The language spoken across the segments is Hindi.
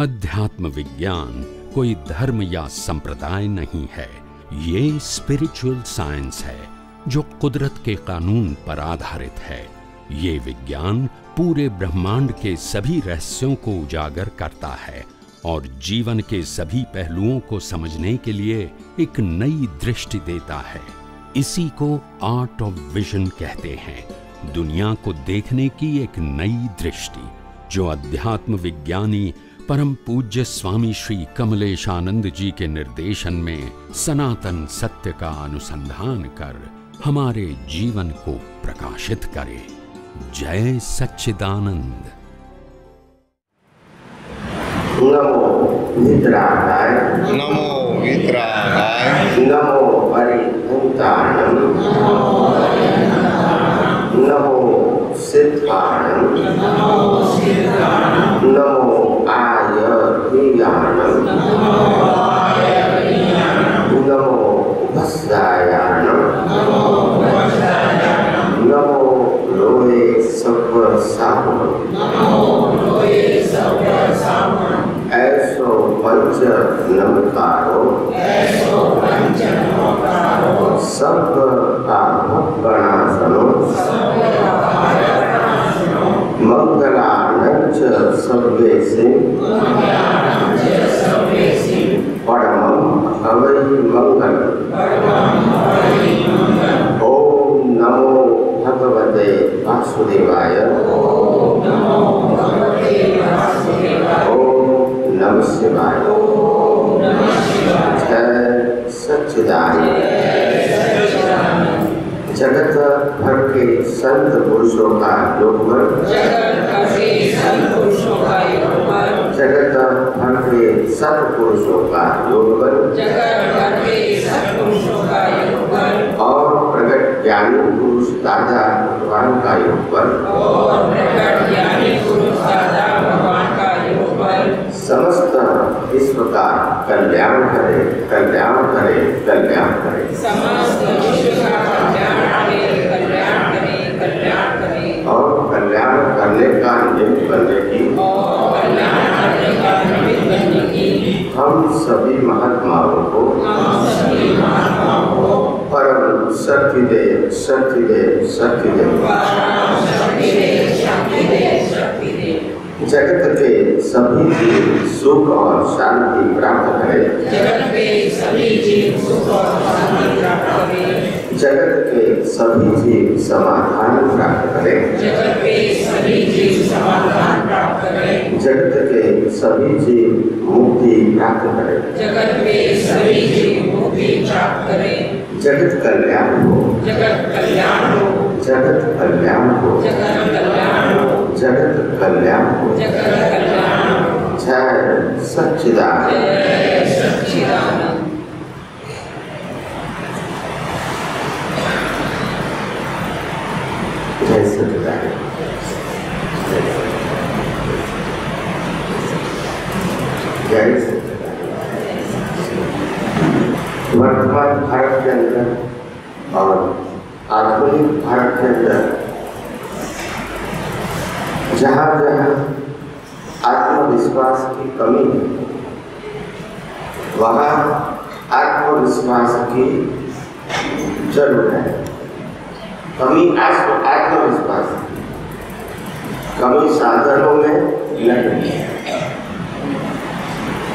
अध्यात्म विज्ञान कोई धर्म या संप्रदाय नहीं है, ये स्पिरिचुअल साइंस है जो कुदरत के कानून पर आधारित है। ये विज्ञान पूरे ब्रह्मांड के सभी रहस्यों को उजागर करता है और जीवन के सभी पहलुओं को समझने के लिए एक नई दृष्टि देता है। इसी को आर्ट ऑफ विजन कहते हैं, दुनिया को देखने की एक नई दृष्टि, जो अध्यात्म विज्ञानी परम पूज्य स्वामी श्री कमलेशानंद जी के निर्देशन में सनातन सत्य का अनुसंधान कर हमारे जीवन को प्रकाशित करे। जय सच्चिदानंद। नमो वितरागाय, नमो वितरागाय, नमो परिभूतानम, नमो सिद्धानम, नमो आयर्यानम, नमो भस्यायानम, नमो लोहे सत्व सावम, ऐसो पंच नमकारो, सब गणासनो, मंगलानंच सर्वेसे, परमं अवै मंगल। ओम नमो भगवते वासुदेवाय, ओम नमः शिवाय। जय सच्चिदानंद। जगत भर के संत पुरुषों का योगबल, जगत भर के सत्पुरुषों का योगबल और प्रगट ज्ञानी पुरुष दादा भगवान का योगबल, समस्त विश्व का कल्याण करे, कल्याण करे, कल्याण करे। और कल्याण करने का निमित्त बनने की हम सभी महात्माओं को परम शक्ति दे, शक्ति दे, शक्ति दे। जगत के सभी जीव सुख और शांति प्राप्त करें, जगत के सभी जीव समाधान प्राप्त करें, जगत के सभी जीव मुक्ति प्राप्त करें, जगत कल्याण हो, जगत कल्याण हो, जगत कल्याण हो, जगत कल्याण हो। जय सच्चिदानंद। जय सच्चिदानंद। जय सच्चिदानंद। वर्तमान भारत के अंदर और आधुनिक भारत के अंदर जहाँ जहाँ आत्मविश्वास की कमी है, वहाँ आत्मविश्वास की जरूरत है। कमी आत्मविश्वास, कमी साधनों में नहीं है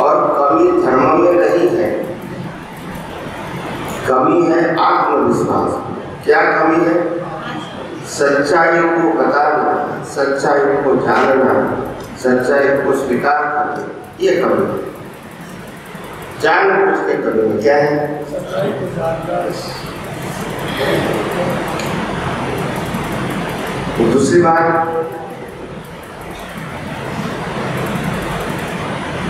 और कमी धर्म में नहीं है, कमी है आत्मविश्वास। क्या कमी है? सच्चाई को बताना, सच्चाई को जानना, सच्चाई को स्वीकार करना, ये कमी है। जान बुझ के कमी में क्या है? दूसरी बात,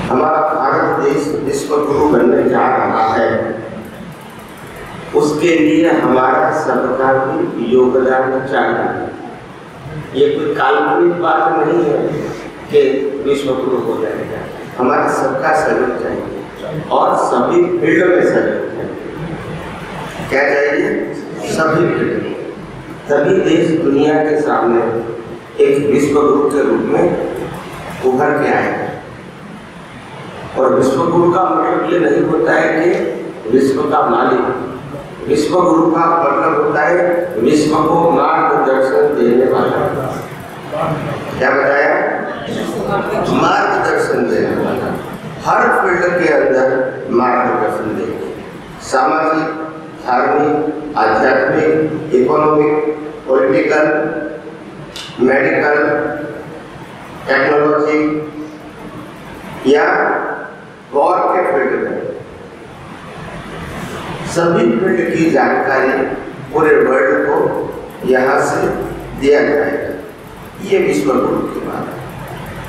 हमारा भारत देश विश्व गुरु बनने जा रहा है, उसके लिए हमारा सबका भी योगदान चाहिए। ये कोई काल्पनिक बात नहीं है कि विश्व गुरु हो जाएगा, हमारा सबका सहयोग चाहिए और सभी फील्ड में सहयोग चाहिए। क्या चाहिए? सभी फील्ड में। तभी देश दुनिया के सामने एक विश्व गुरु के रूप में उभर के आएगा। और विश्वगुरु का मतलब ये नहीं होता है कि विश्व का मालिक, विश्वगुरु का मतलब होता है विश्व को मार्गदर्शन देने वाला। क्या बताया? मार्गदर्शन देने वाला, हर फील्ड के अंदर मार्गदर्शन देंगे, सामाजिक, धार्मिक, आध्यात्मिक, इकोनॉमिक, पॉलिटिकल, मेडिकल, टेक्नोलॉजी या वॉर के फील्ड में सभी फील्ड की जानकारी पूरे वर्ल्ड को यहाँ से दिया जाएगा। ये विश्वगुरु की बात है।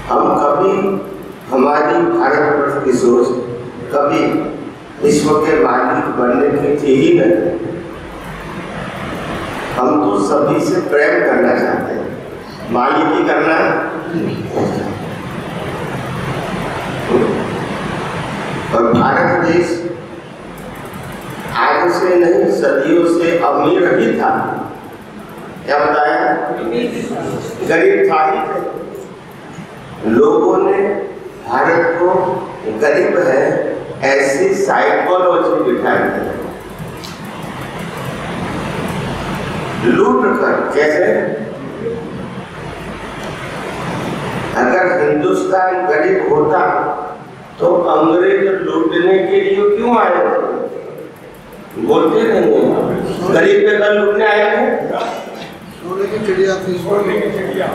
हम कभी हमारी भारतवर्ष की सोच कभी विश्व के मालिक बनने की थी ही नहीं। हम तो सभी से प्रेम करना चाहते हैं, मालिक ही करना। और भारत देश आज से नहीं सदियों से अमीर ही था। क्या बताया? गरीब था ही नहीं। लोगों ने भारत को गरीब है ऐसी साइकोलॉजी बिठाई है, लूट कर। कैसे? अगर हिंदुस्तान गरीब होता तो अंग्रेज लूटने के लिए क्यों आए थे? बोलते नहीं, गरीब पे कल लूटने आए थे। सोने की चिड़िया थी, सोने की चिड़िया।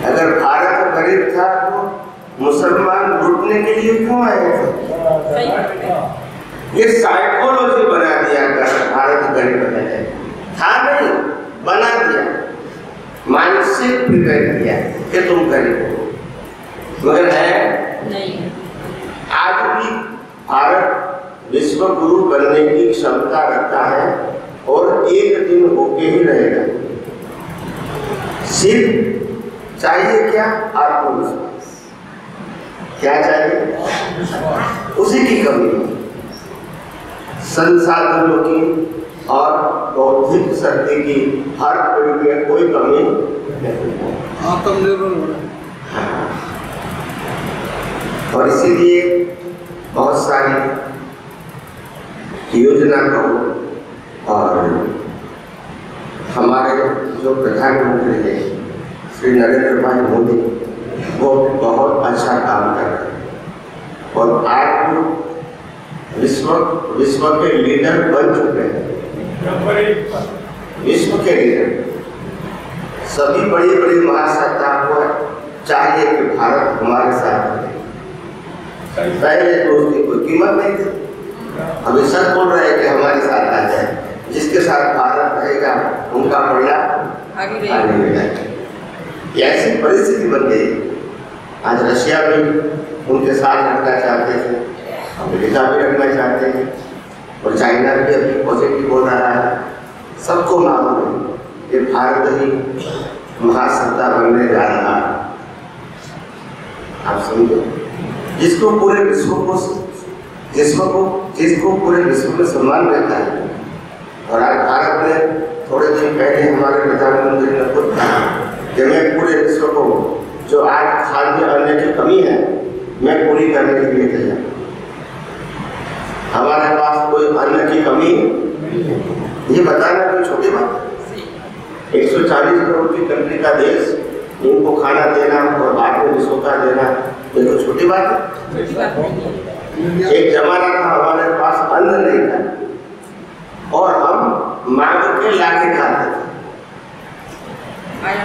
अगर भारत गरीब था तो मुसलमान लूटने के लिए क्यों आए थे? ये साइकोलॉजी बना दिया कर भारत गरीब है, था नहीं, बना दिया, मानसिक प्रिपेयर किया कि तुम गरीब हो, मगर है नहीं। आज भी भारत विश्व गुरु बनने की क्षमता रखता है और एक दिन होके ही रहेगा। सिर्फ चाहिए क्या? आत्मविश्वास। क्या चाहिए? उसी की कमी है। संसाधनों की और बौद्धिक शक्ति की हर फील्ड में कोई कमी नहीं। आत्मनिर्भर। और इसीलिए बहुत सारी योजना करो और हमारे जो प्रधानमंत्री हैं श्री नरेंद्र भाई मोदी, वो बहुत अच्छा काम कर रहे हैं और आज विश्व के लीडर बन चुके हैं। विश्व के लीडर सभी बड़ी बड़ी महासत्ता को चाहिए कि भारत हमारे साथ रहे। पहले तो उसकी कोई कीमत नहीं थी, अभी सब बोल रहे हैं कि हमारे साथ आ जाए। जिसके साथ भारत रहेगा उनका पल्ला आगे रहेगा। ऐसी परिस्थिति बन गई। आज रशिया भी उनके साथ रखना चाहते थे, अमेरिका भी रखना चाहते हैं और चाइना भी अभी पॉजिटिव बोल रहा है। सबको मालूम है कि भारत ही महासत्ता बनने जा रहा है। आप समझो, जिसको पूरे विश्व को जिसको पूरे विश्व में सम्मान रहता है। और आज भारत में थोड़े दिन पहले हमारे प्रधानमंत्री ने खुद कहा कि मैं पूरे विश्व को जो आज खाद्य अन्न की कमी है मैं पूरी करने के लिए तैयार। हमारे पास कोई अन्न की कमी, ये बताना कोई छोटी बात है। 140 करोड़ की कंट्री का देश, इनको खाना देना और बाद में विश्व का देना, ये तो छोटी बात है। एक जमाना था हमारे पास अन्न नहीं था और हम मांग के लाके खाते थे।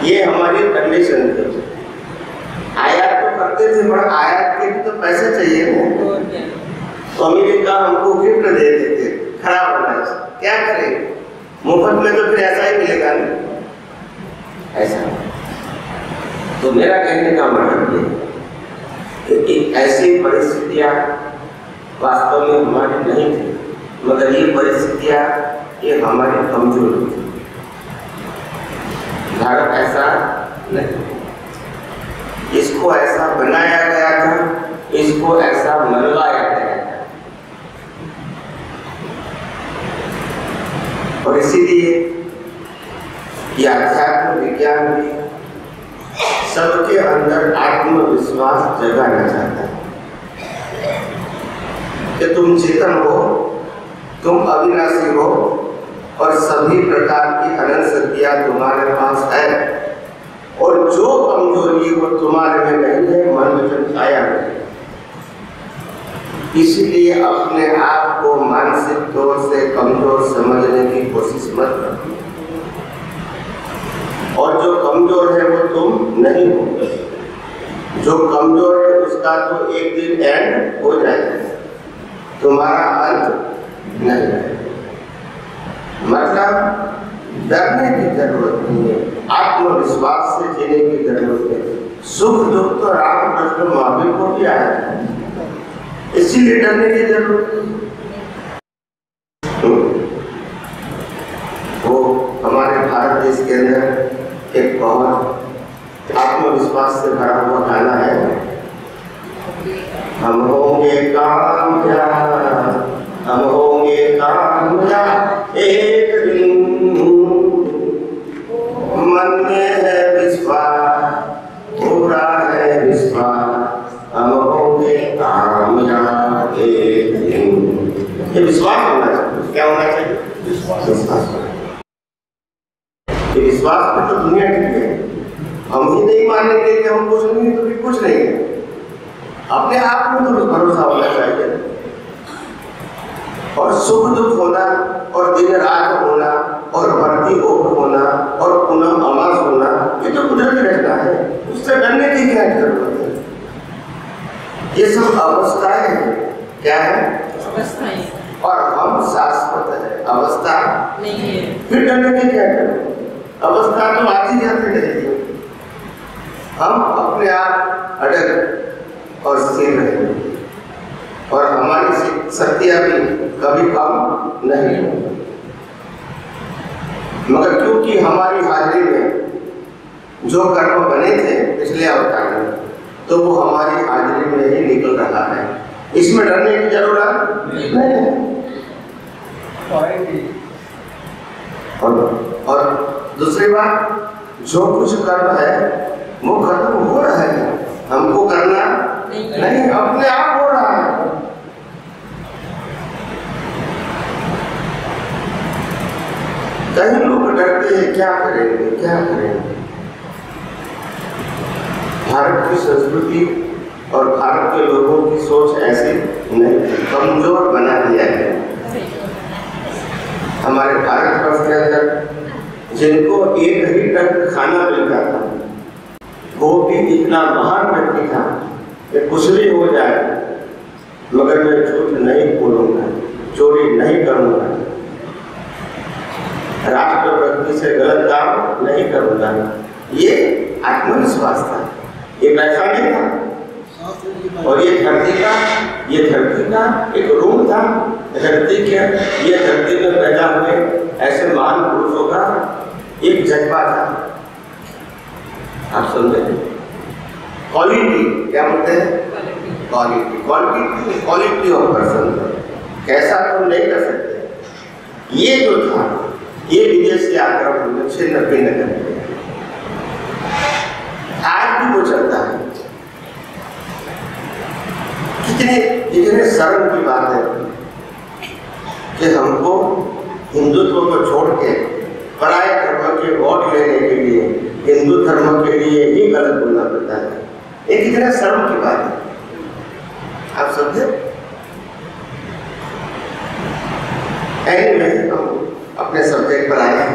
ये हमारी कंडीशन थी। आयात तो करते थे, पर आयात के भी तो पैसे चाहिए ना। तो अमेरिका हमको गिफ्ट दे देते, खराब होना चाहिए, क्या करेंगे? मुफ्त में तो फिर ऐसा ही मिलेगा ना, ऐसा। तो मेरा कहने का मतलब ये कि ऐसी परिस्थितियां वास्तव में हमारी नहीं थी, मगर ये परिस्थितियां ये हमारी कमजोरी थी। भारत ऐसा नहीं, इसको ऐसा बनाया गया था, इसको ऐसा मनवाया गया था। और इसीलिए ये अध्यात्म विज्ञान भी सबके अंदर आत्मविश्वास जगाना चाहता है। कि तुम चेतन हो, तुम अविनाशी हो और सभी प्रकार की अनंत शक्तियां तुम्हारे पास है और जो कमजोरी वो तुम्हारे में नहीं है, मन वचन काया है। इसलिए अपने आप को मानसिक तौर से कमजोर समझने की कोशिश मत करो और जो कमजोर है वो तुम नहीं हो। जो कमजोर है उसका तो एक दिन एंड हो जाएगा, तुम्हारा अंत नहीं है। मतलब डरने की जरूरत नहीं है, आत्मविश्वास से जीने की जरूरत है। सुख दुख तो रामकृष्ण महावीर को भी आया है, इसीलिए डरने की जरूरत नहीं। वो हमारे भारत देश के अंदर एक बहुत आत्मविश्वास से भरा हुआ गाना है, हम होंगे कामयाब, हम होंगे कामयाब एक दिन, मन में है विश्वास, पूरा है विश्वास, हम होंगे कामयाब एक दिन। ये विश्वास होना चाहिए। क्या होना चाहिए? विश्वास। ये विश्वास पर तो दुनिया टिकी है। हम ही नहीं मानेंगे कि हम कुछ नहीं तो भी कुछ नहीं है। अपने आप में तो भरोसा होना चाहिए और सुख दुख होना और दिन रात होना और भर्ती होना और पुनः अमास होना, ये तो कुदरती रहता है, उससे डरने की क्या जरूरत है? ये सब अवस्थाएं हैं। क्या है? अवस्थाएं। और हम शाश्वत है, अवस्था नहीं है। फिर डरने की क्या जरूरत? अवस्था तो आती जाती रहेगी। हम अपने आप अड़ग और स्थिर रहेंगे और हमारी शक्तियां भी कभी कम नहीं होंगी। मगर क्योंकि हमारी हाजिरी में जो कर्म बने थे पिछले अवतार में, तो वो हमारी हाजिरी में ही निकल रहा है, इसमें डरने की जरूरत नहीं है। और दूसरी बात, जो कुछ कर्म है वो खत्म हो रहा है, हमको करना नहीं, अपने आप हो रहा है। कई लोग डरते हैं, क्या करेंगे क्या करेंगे। भारत की संस्कृति और भारत के लोगों की सोच ऐसी नहीं, कमजोर बना दिया है। हमारे भारत वर्ष के अंदर जिनको एक ही टन खाना मिलता था, वो भी इतना महान व्यक्ति था कि कुछ भी हो जाए मगर मैं झूठ नहीं बोलूंगा, चोरी नहीं करूंगा, राष्ट्रभक्ति से गलत काम नहीं करूंगा। ये आत्मविश्वास था, ये पैसा नहीं था। और ये धरती का एक रूप था। धरती में पैदा हुए ऐसे महान पुरुषों का एक जज्बा था। आप समझे? क्वालिटी क्या बोलते हैं? Quality of person. कैसा तुम नहीं कर सकते। ये जो था, ये विदेश के आक्रमण से नब्बे नगर आज भी वो चलता है। कितने शर्म की बात है कि हमको हिंदुत्व को छोड़ के पराये धर्म के वोट लेने के लिए हिंदू धर्म के लिए ही गलत बोलना पड़ता है। ये कितने शर्म की बात है, आप समझे? हम अपने सब्जेक्ट पर आए हैं,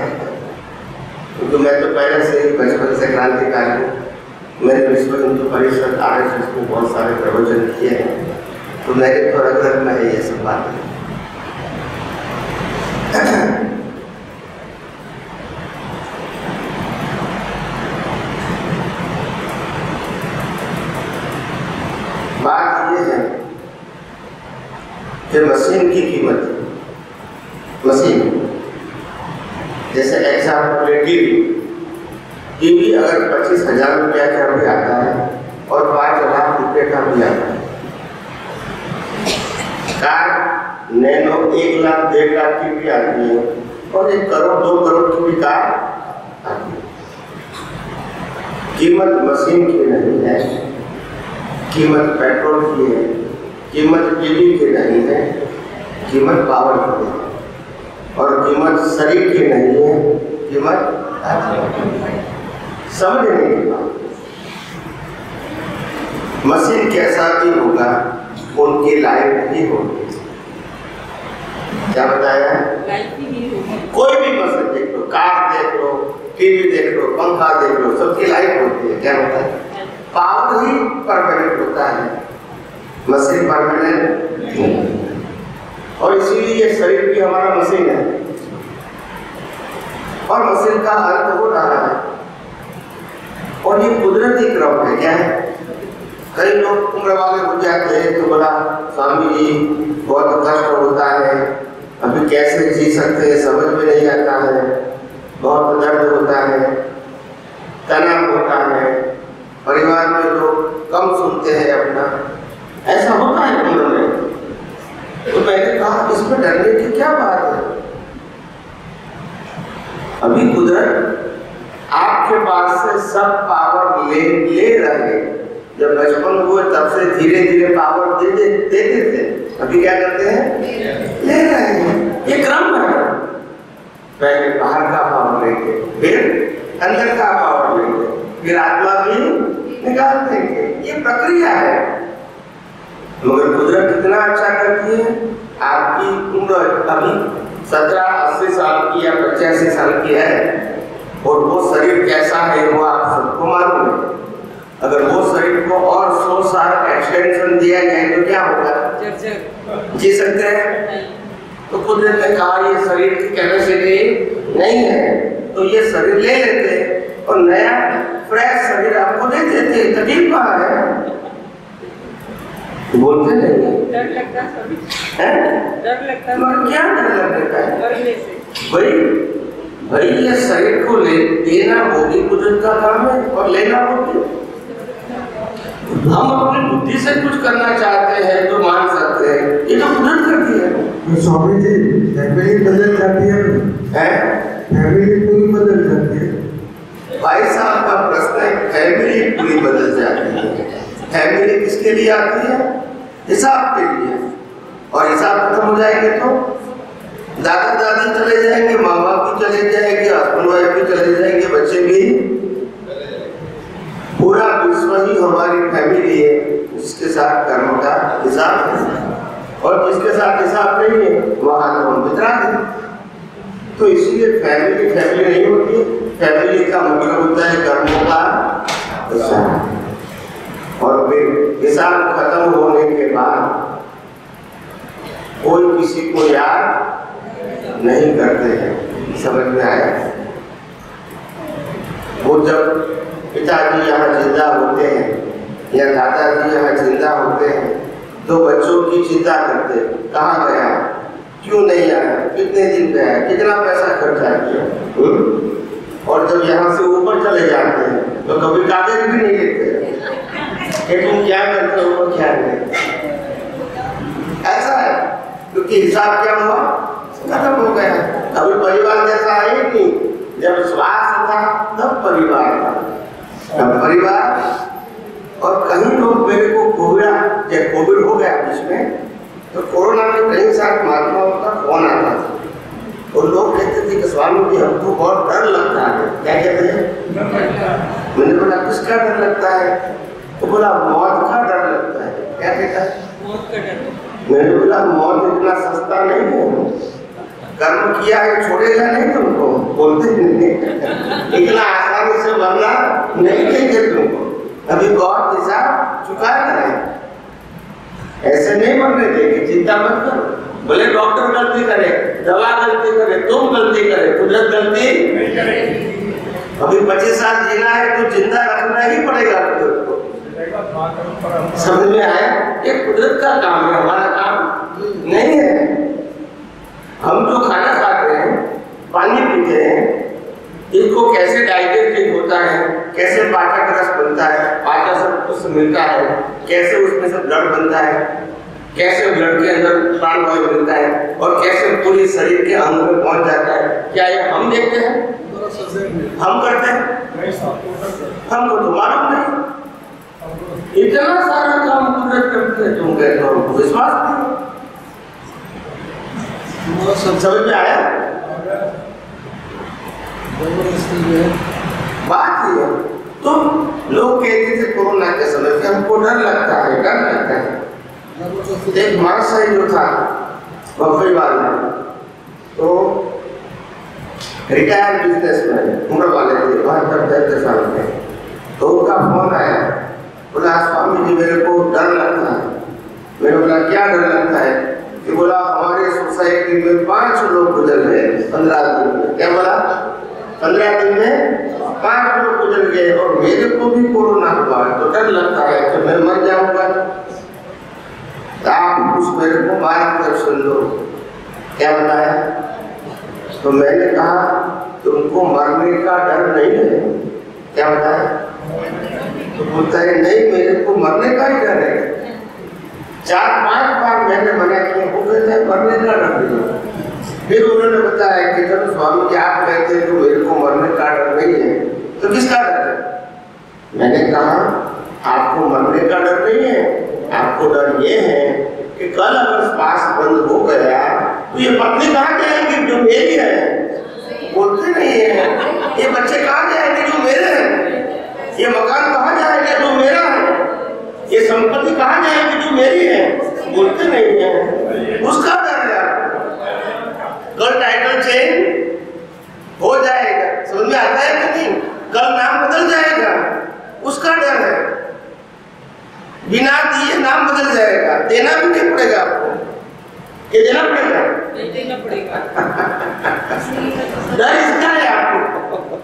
क्योंकि मैं तो पहले से ही बचपन से क्रांतिकारी हूँ। मैंने विश्व हिंदू परिषद RSS में बहुत सारे प्रवचन किए हैं, तो मेरे तो रग में है ये सब बात। बात ये है कि मशीन की कीमत, मशीन जैसे एग्जाम्पल टीवी अगर 25,000 रुपया का भी आता है और 5 लाख रुपये का भी आता है। कार नैनो 1 लाख 1.5 लाख की भी आती है और 1 करोड़ 2 करोड़ की भी कार आती है। कीमत मशीन की नहीं है, कीमत पेट्रोल की है, कीमत बीवी की नहीं है, कीमत पावर की है, और कीमत शरीर की नहीं है, कीमत आत्मा की। समझने की बात, मशीन कैसा भी होगा उनकी लाइफ ही होगी। क्या बताया? कोई भी मशीन देख लो, कार देख लो, टीवी देख लो, पंखा देख लो, सबकी लाइफ होती है। क्या होता है? पावर ही परमानेंट होता है, मशीन परमानेंट नहीं। और इसीलिए ये शरीर भी हमारा मशीन है और मशीन का अंत हो रहा है, और ये कुदरती क्रम है। क्या है? कई लोग उम्र वाले हो जाते हैं तो बोला स्वामी जी बहुत कष्ट होता है, अभी कैसे जी सकते हैं, समझ में नहीं आता है, बहुत दर्द होता है, तनाव होता है, परिवार में लोग कम सुनते हैं अपना, ऐसा होता है उम्र में। तो मैंने कहा इसमें डरने की क्या बात है? अभी कुदरत आपके पास से सब पावर ले रहे। जब बचपन हुए तब से धीरे धीरे पावर देते थे, अभी क्या करते हैं? ले रहे हैं। ये क्रम है। पहले बाहर का पावर लेंगे, फिर अंदर का पावर लेंगे, फिर आत्मा भी निकाल देंगे। ये प्रक्रिया है। मगर कुदरत कितना अच्छा करती है। आपकी उम्र अभी 17-80 साल की या 85 साल की है, और वो शरीर कैसा है वो आप सबको मालूम है। अगर वो शरीर को और 100 साल एक्सटेंशन दिया जाए तो क्या होगा? जी सकते हैं? तो कुदरत ने कहा ये शरीर की कैपेसिटी नहीं है, तो ये शरीर ले लेते और नया फ्रेश शरीर आपको दे देते। तकलीफ कहाँ है? बोलते नहीं। डर लगता है, डर लगता है। क्या डर लगता है? भाई ये शरीर को देना वो भी कुदरत का काम है और लेना वो भी। हम अपनी बुद्धि से कुछ करना चाहते हैं तो मान सकते हैं, ये तो कुदरत करती है। स्वामी जी फैमिली बदल जाती है, फैमिली पूरी बदल जाती है। भाई साहब का प्रश्न है, फैमिली पूरी बदल जाती है। फैमिली किसके लिए आती है? हिसाब के लिए। और हिसाब खत्म हो जाएंगे तो दादा दादी चले जाएंगे, माँ बाप भी चले जाएंगे, हस्बैंड वाइफ भी चले जाएंगे, बच्चे भी। पूरा विश्व ही हमारी फैमिली है, जिसके साथ कर्म का हिसाब है, और जिसके साथ हिसाब नहीं है वहां तो हम बितरा हैं। तो इसीलिए फैमिली नहीं होती। फैमिली का मतलब होता है कर्मों का हिसाब। और फिर हिसाब खत्म होने के बाद कोई किसी को याद नहीं करते हैं। समझ में आया? वो जब पिताजी यहाँ जिंदा होते हैं या दादाजी यहाँ जिंदा होते हैं तो बच्चों की चिंता करते, कहाँ गया, क्यों नहीं आया, कितने दिन गया, कितना पैसा खर्चा किया। और जब यहाँ से ऊपर चले जाते हैं तो कभी कागज भी नहीं लेते कि तुम क्या करते हो, क्या नहीं। ऐसा है क्योंकि हिसाब क्या हुआ? खत्म हो गया। अभी परिवार जैसा है नहीं। जब श्वास था तब परिवार था, तब परिवार। और कहीं लोग मेरे को कोविड हो गया बीच में, तो कोरोना में कई सारे महात्माओं का फोन आता था और लोग कहते थे कि स्वामी जी हमको बहुत डर लगता है। क्या कहते हैं? मैंने बोला किसका डर लगता है? तो बोला मौत का डर लगता है। क्या कहता है? मौत का डर। मैंने बोला मौत इतना सस्ता नहीं है, कर्म किया है छोड़ेगा नहीं तुमको, बोलते नहीं इतना आसानी से मरना नहीं देंगे तुमको, अभी बहुत हिसाब चुका है, ऐसे नहीं मरने देंगे, चिंता मत करो। बोले डॉक्टर गलती करे, दवा गलती करे, तुम गलती करे, कुदरत गलती नहीं करेगी। अभी 25 साल जीना है तो जिंदा रखना ही पड़ेगा कुदरत को। समझ में आया? ये कुदरत का काम है, हमारा काम नहीं है। हम जो खाना खाते हैं, पानी पीते हैं, इसको कैसे डाइजेस्टिंग होता है, कैसे पाचक रस बनता है, पाचक सब कुछ मिलता है, कैसे उसमें से ब्लड बनता है, कैसे ब्लड के अंदर प्राणवायु मिलता है, और कैसे पूरी शरीर के अंग में पहुंच जाता है, क्या ये हम देखते हैं? हम करते हैं? हमको तो मालूम नहीं। इतना सारा काम कुदरत करती है, तुम कहते हो हमको विश्वास नहीं। सब समझ में आया? बात ये है, तो लोग कहते थे कोरोना के समय पे हमको डर लगता है, डर लगता है। एक मानसाई जो था बम्बई वाला, तो रिटायर्ड बिजनेसमैन, उम्र वाले थे, 72-73 साल के, तो उनका फोन आया, बोला स्वामी जी मेरे को डर लगता है। मैंने बोला क्या डर लगता है? कि बोला हमारे सोसाइटी में 5 लोग गुजर गए 15 दिन में। क्या बोला? 15 दिन में 5 लोग गुजर गए और मेरे को भी कोरोना हुआ, तो डर लगता है कि मैं मर जाऊंगा। आप उस मेरे को मार्गदर्शन दो। क्या बताया? तो मैंने कहा तुमको मरने का डर नहीं है? क्या बताया? तो बोलता है नहीं, मेरे को मरने का ही डर है। 4-5 बार मैंने मना किया, वो कहता है मरने का डर नहीं। फिर उन्होंने बताया कि चलो स्वामी जी आप कहते हैं तो मेरे को मरने का डर नहीं है, तो किसका डर है? मैंने कहा आपको मरने का डर नहीं है, आपको डर ये है कि कल अगर श्वास बंद हो गया तो ये पत्नी कहाँ जाएगी जो मेरी है? बोलते नहीं है। ये बच्चे कहाँ जाएंगे जो मेरे हैं? ये मकान कहाँ जाएगा जो मेरा है? ये संपत्ति कहाँ जाएगी जो मेरी है? बोलते नहीं है। उसका डर है। कल टाइटल चेंज हो जाएगा, समझ में आता है कि नहीं? कल नाम बदल जाएगा, उसका डर है। बिना दिए नाम बदल जाएगा, देना भी नहीं पड़ेगा आपको। ये देना पड़ेगा? नहीं देना पड़ेगा। डर इसका है आपको,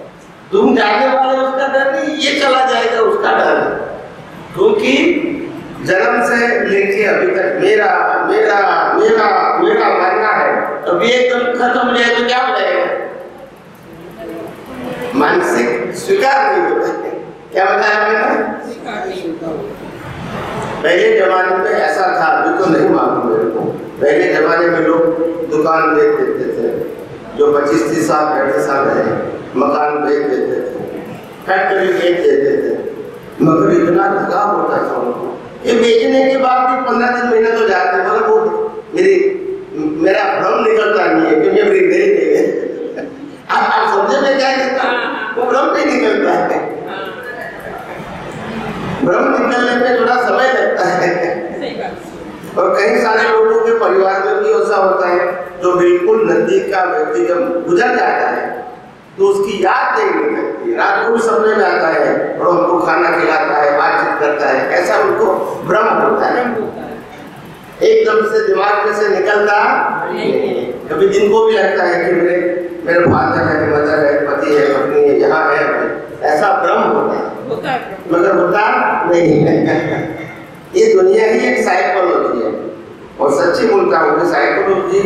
तुम जाने वाले उसका डर नहीं, ये चला जाएगा उसका डर है। क्योंकि जन्म से लेके अभी तक मेरा मेरा मेरा मेरा मरना है, अभी एकदम खत्म हो जाए तो क्या हो जाएगा? मानसिक स्वीकार नहीं होता है। क्या बताया मैंने? पहले जमाने में ऐसा था, अभी तो नहीं मालूम मेरे को। पहले जमाने में लोग दुकान बेच देते थे, जो 25-30 साल 35 साल रहे, मकान बेच देते थे, फैक्ट्री बेच देते थे, मगर इतना लगा होता था उनको। ये बेचने के बाद भी 15 दिन महीने तो जाते, मगर वो मेरा भ्रम निकलता नहीं है कि मेरी नहीं है। आप समझे में क्या कहता? वो भ्रम नहीं निकलता है। भ्रम निकलने में थोड़ा समय लगता है। और कई सारे लोगों के परिवार में भी ऐसा होता है जो बिल्कुल नजदीक का व्यक्ति जब गुजर जाता है तो उसकी याद नहीं निकलती। रात को भी सपने में आता है और उनको खाना खिलाता है, बातचीत करता है, ऐसा उनको भ्रम होता है। एकदम से दिमाग में से निकलता नहीं। कभी जिनको भी लगता है कि मेरे फादर है, मदर है, पति है, पत्नी है, यहाँ है, ऐसा भ्रम होता है, मगर होता नहीं है। ये दुनिया ही एक साइकोलॉजी है और सच्ची बोलता हूँ कि साइकोलॉजी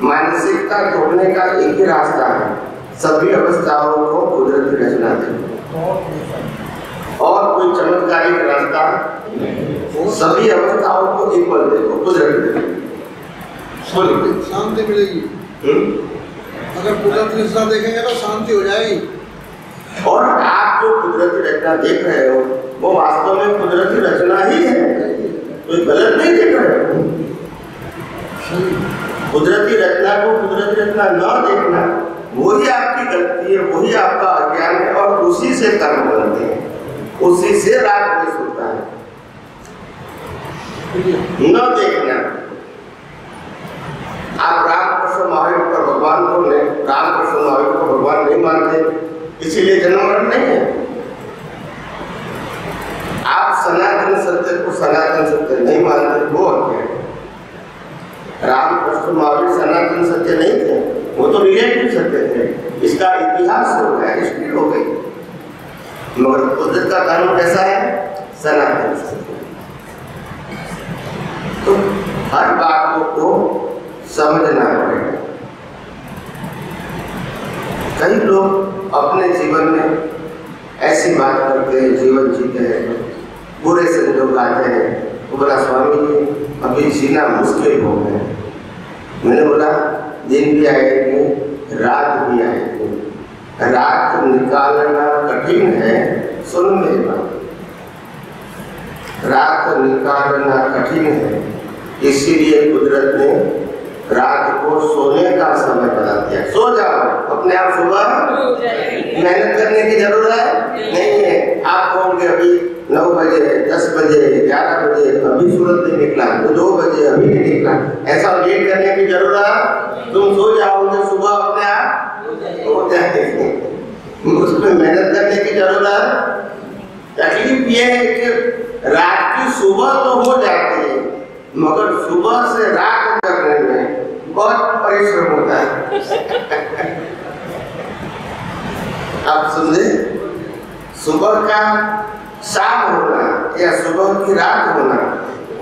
मानसिकता तोड़ने का एक ही रास्ता है। सभी अवस्थाओं को कुदरती रचना दे और कोई चमत्कारिक रास्ता, सभी अवस्थाओं को इक्वल देखो, कुदरती शांति मिलेगी। अगर कुदरती रचना देखेंगे तो शांति हो जाएगी। और आप जो कुदरती रचना देख रहे हो वो वास्तव में कुदरती रचना ही है, कोई गलत नहीं देख रहे हो। कुदरती रचना को कुदरती रचना न देखना वही आपकी गलती है, वही आपका अज्ञान है और उसी से कर्म बनते हैं, उसी से राग द्वेष होता है। न देखना। आप रामकृष्ण महावीर को भगवान को नहीं, रामकृष्ण महावीर को भगवान नहीं मानते, इसीलिए जन्म मरण नहीं है। आप सनातन सत्य को सनातन सत्य नहीं मानते, वो अज्ञान है। रामकृष्ण महावीर सनातन सत्य नहीं थे, वो तो रिलेटिव सत्य थे। इसका इतिहास हो गया, हिस्ट्री हो गई, मगर कुदरत का कानून कैसा है? सनातन सत्य। तो हर बातों को समझना पड़ेगा। कई लोग अपने जीवन में ऐसी बात करते हैं, जीवन जीते हैं, बुरे संजोग आते हैं, तो बोला स्वामी जी अभी जीना मुश्किल हो गया। मैंने बोला दिन भी आएगी, रात भी आएगी, रात निकालना कठिन है। सुन मेरी बात, रात निकालना कठिन है, इसीलिए कुदरत ने रात को सोने का समय बना दिया। सो जाओ, अपने आप सुबह मेहनत करने की जरूरत नहीं है। आप कहोगे अभी 9 बजे, 10 बजे, 11 बजे, अभी सूरज नहीं निकला, तो 2 बजे अभी नहीं निकला, ऐसा वेट करने की जरूरत। तुम सो जाओगे, सुबह अपने आप हो जाएगी, उसमें मेहनत करने की जरूरत। तकलीफ ये है कि रात की सुबह तो हो जाती है, मगर सुबह से रात करने में बहुत परिश्रम होता है। आप समझे, सुबह का शाम होना या सुबह की रात होना,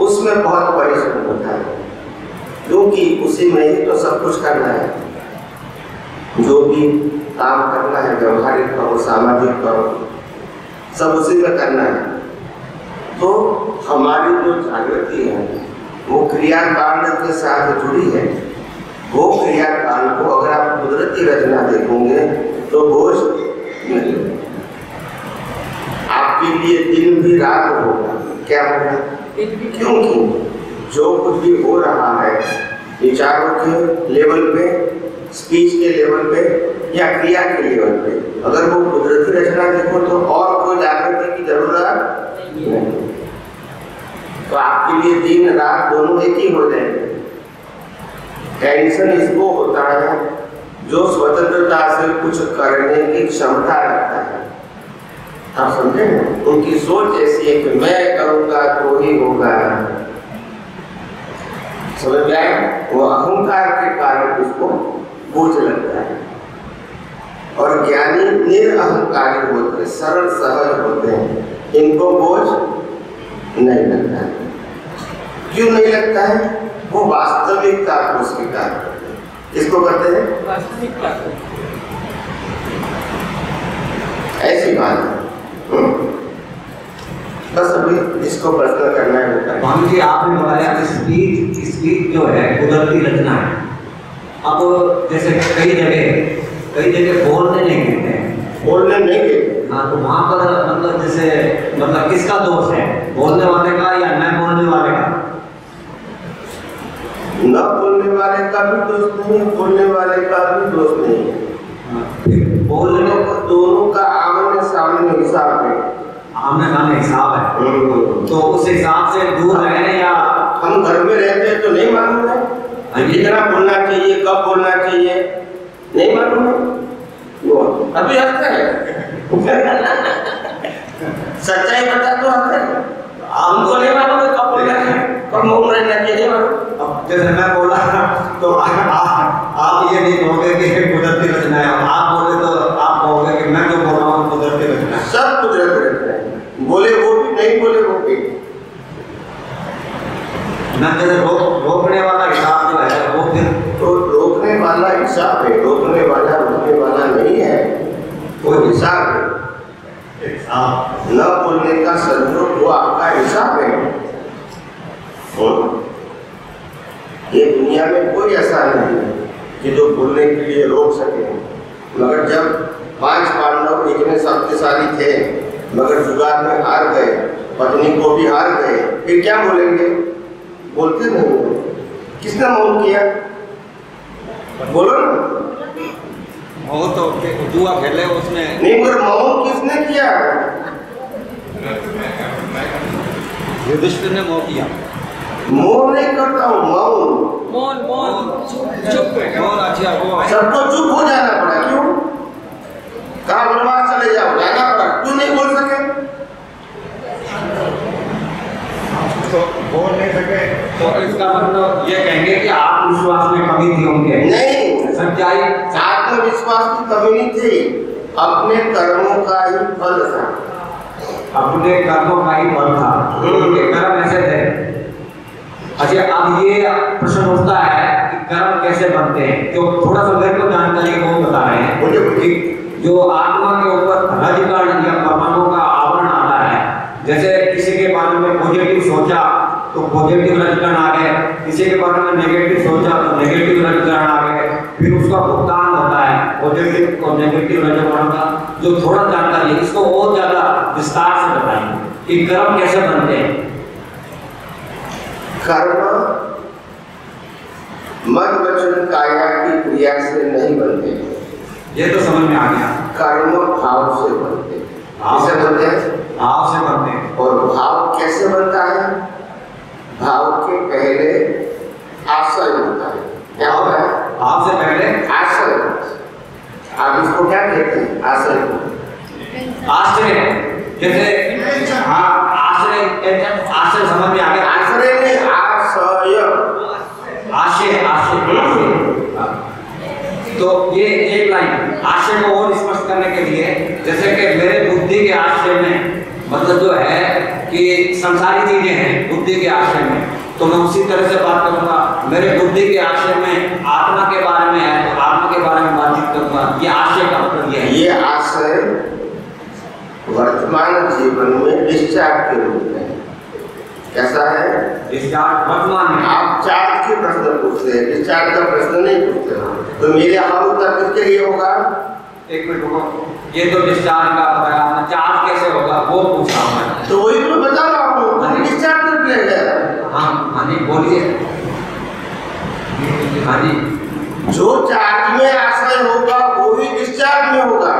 उसमें बहुत परिश्रम होता है, क्योंकि उसी में ही तो सब कुछ करना है। जो भी काम करना है, व्यवहारिक करो, सामाजिक करो, सब उसी में करना है। तो हमारी जो जागृति है वो क्रियाकांड के साथ जुड़ी है। वो क्रियाकांड को अगर आप कुदरती रचना देखोगे तो बोझ नहीं, आपके लिए दिन भी रात होगा। क्या होगा? क्योंकि जो कुछ भी हो रहा है विचारों के लेवल पे, स्पीच के लेवल पे या क्रिया के लेवल पे, अगर वो कुदरती रचना देखो तो और कोई जागृति की जरूरत नहीं। तो आपके लिए दिन रात दोनों एक ही हो जाएंगे। टेंशन इसको होता है जो स्वतंत्रता से कुछ करने की क्षमता रखता है। आप समझे ना? उनकी सोच ऐसी है कि मैं करूंगा तो ही होगा। समझ गए? वो अहंकार के कारण उसको बोझ लगता है। और ज्ञानी निरअहंकारी होते हैं, सरल सहज होते हैं, इनको बोझ नहीं लगता है। क्यों नहीं लगता है? वो वास्तविकता को स्वीकार करते हैं। इसको कहते हैं वास्तविकता। ऐसी बात है। बस अभी इसको प्रश्न करना है। स्वामी जी, आपने बताया कि स्पीच जो है कुदरती रचना है। अब जैसे कई जगह बोलने नहीं देते हैं, बोलने नहीं देते। हाँ, तो वहाँ पर मतलब जैसे मतलब किसका दोष है, बोलने वाले का या न बोलने वाले का? न बोलने वाले का भी दोष नहीं है, बोलने वाले का भी दोष नहीं है। बोलने का दोनों का आमने सामने हिसाब है। आमने सामने हिसाब है, तो उस हिसाब से दूर रहने या हम घर में रहते हैं तो नहीं मालूम है कितना बोलना चाहिए, कब बोलना चाहिए, नहीं मालूम है। अभी हंसते हैं सच्चाई बता तो हंसते हैं। हमको नहीं मालूम है कब बोलना है, कब मौन रहना चाहिए, नहीं मालूम। जैसे मैं बोला तो आप ये नहीं कहोगे कि कुदरती रचना है, आप बोले तो आप कहोगे कि मैं जो बोल रहा हूँ कुदरती रचना है। सब कुदरती रचना है, बोले वो भी, नहीं बोले वो भी। ना जैसे रोकने वाला हिसाब जो है वो फिर तो रोकने वाला हिसाब है, रोकने वाला नहीं है, वो हिसाब है। न बोलने का संयोग वो आपका हिसाब है। ये दुनिया में कोई ऐसा नहीं है कि जो बोलने के लिए रोक सके। मगर जब 5 पांडव इतने शक्तिशाली थे मगर जुगाड़ में हार गए, पत्नी को भी हार गए, फिर क्या बोलेंगे? बोलते नहीं। किसने मौन किया? बोलो ना। वो तो जुआ खेले उसमें नहीं, मगर मौन किसने किया? युधिष्ठिर ने मौन किया। मौन नहीं करता हूँ, मौन चुप। अच्छा, वो सबको चुप हो जाना पड़ा। क्यों? कहा वनवास चले जाओ, जाना पड़ा। क्यों नहीं बोल सके? तो बोल नहीं सके तो इसका मतलब ये कहेंगे कि आत्मविश्वास में कमी थी उनके। नहीं, सच्चाई आत्मविश्वास की कमी नहीं थी, अपने कर्मों का ही फल था। अपने कर्मों का ही फल था, उनके कर्म ऐसे थे। अच्छा, अब ये प्रश्न उठता है कि कर्म कैसे बनते हैं, जो थोड़ा सा मेरे को जानकारी वो बता रहे हैं कि जो आत्मा के ऊपर रजकण या परमाणु का आवरण आता है, जैसे किसी के बारे में पॉजिटिव सोचा तो पॉजिटिव रजकण आ गए, किसी के बारे में नेगेटिव सोचा तो नेगेटिव रजकण आ गए, फिर उसका भुगतान होता है पॉजिटिव और नेगेटिव रजकण का। जो थोड़ा जानकारी है इसको और ज्यादा विस्तार से बताइए कि कर्म कैसे बनते हैं। कर्म मन वचन काया की क्रिया से नहीं बनते, ये तो समझ में आ गया। कर्म भाव से बनते, कैसे बनते हैं? भाव से बनते हैं। और भाव कैसे बनता है? भाव के पहले आशय होता है। क्या होता है? भाव से पहले आशय। आप इसको क्या कहते हैं? आशय। आश्रय, जैसे हाँ आश्रय, आश्रय समझ में आ गया। आश्रय नहीं, आशय। आशय। तो ये एक लाइन आशय को और स्पष्ट करने के लिए, जैसे कि मेरे बुद्धि के आश्रय में, मतलब जो है कि संसारी चीजें हैं बुद्धि के आश्रय में, तो मैं उसी तरह से बात करूंगा। मेरे बुद्धि के आश्रय में आत्मा के बारे में है, तो आत्मा के बारे में बातचीत करूंगा। ये आशय का मतलब है। ये आशय वर्तमान जीवन में डिस्चार्ज के रूप में कैसा है? डिस्चार्ज वर्तमान में। आप चार्ज के प्रश्न पूछते हैं, डिस्चार्ज का प्रश्न नहीं पूछते हो, तो मेरे हम उत्तर किसके लिए होगा? एक मिनट रुको, ये तो डिस्चार्ज का बताया, चार्ज कैसे होगा वो पूछ रहा हूं मैं। तो वही तो बता रहा हूँ, डिस्चार्ज कर लेगा। हाँ जी बोलिए। हाँ जी, जो चार्ज में आशय होगा वो ही डिस्चार्ज में होगा।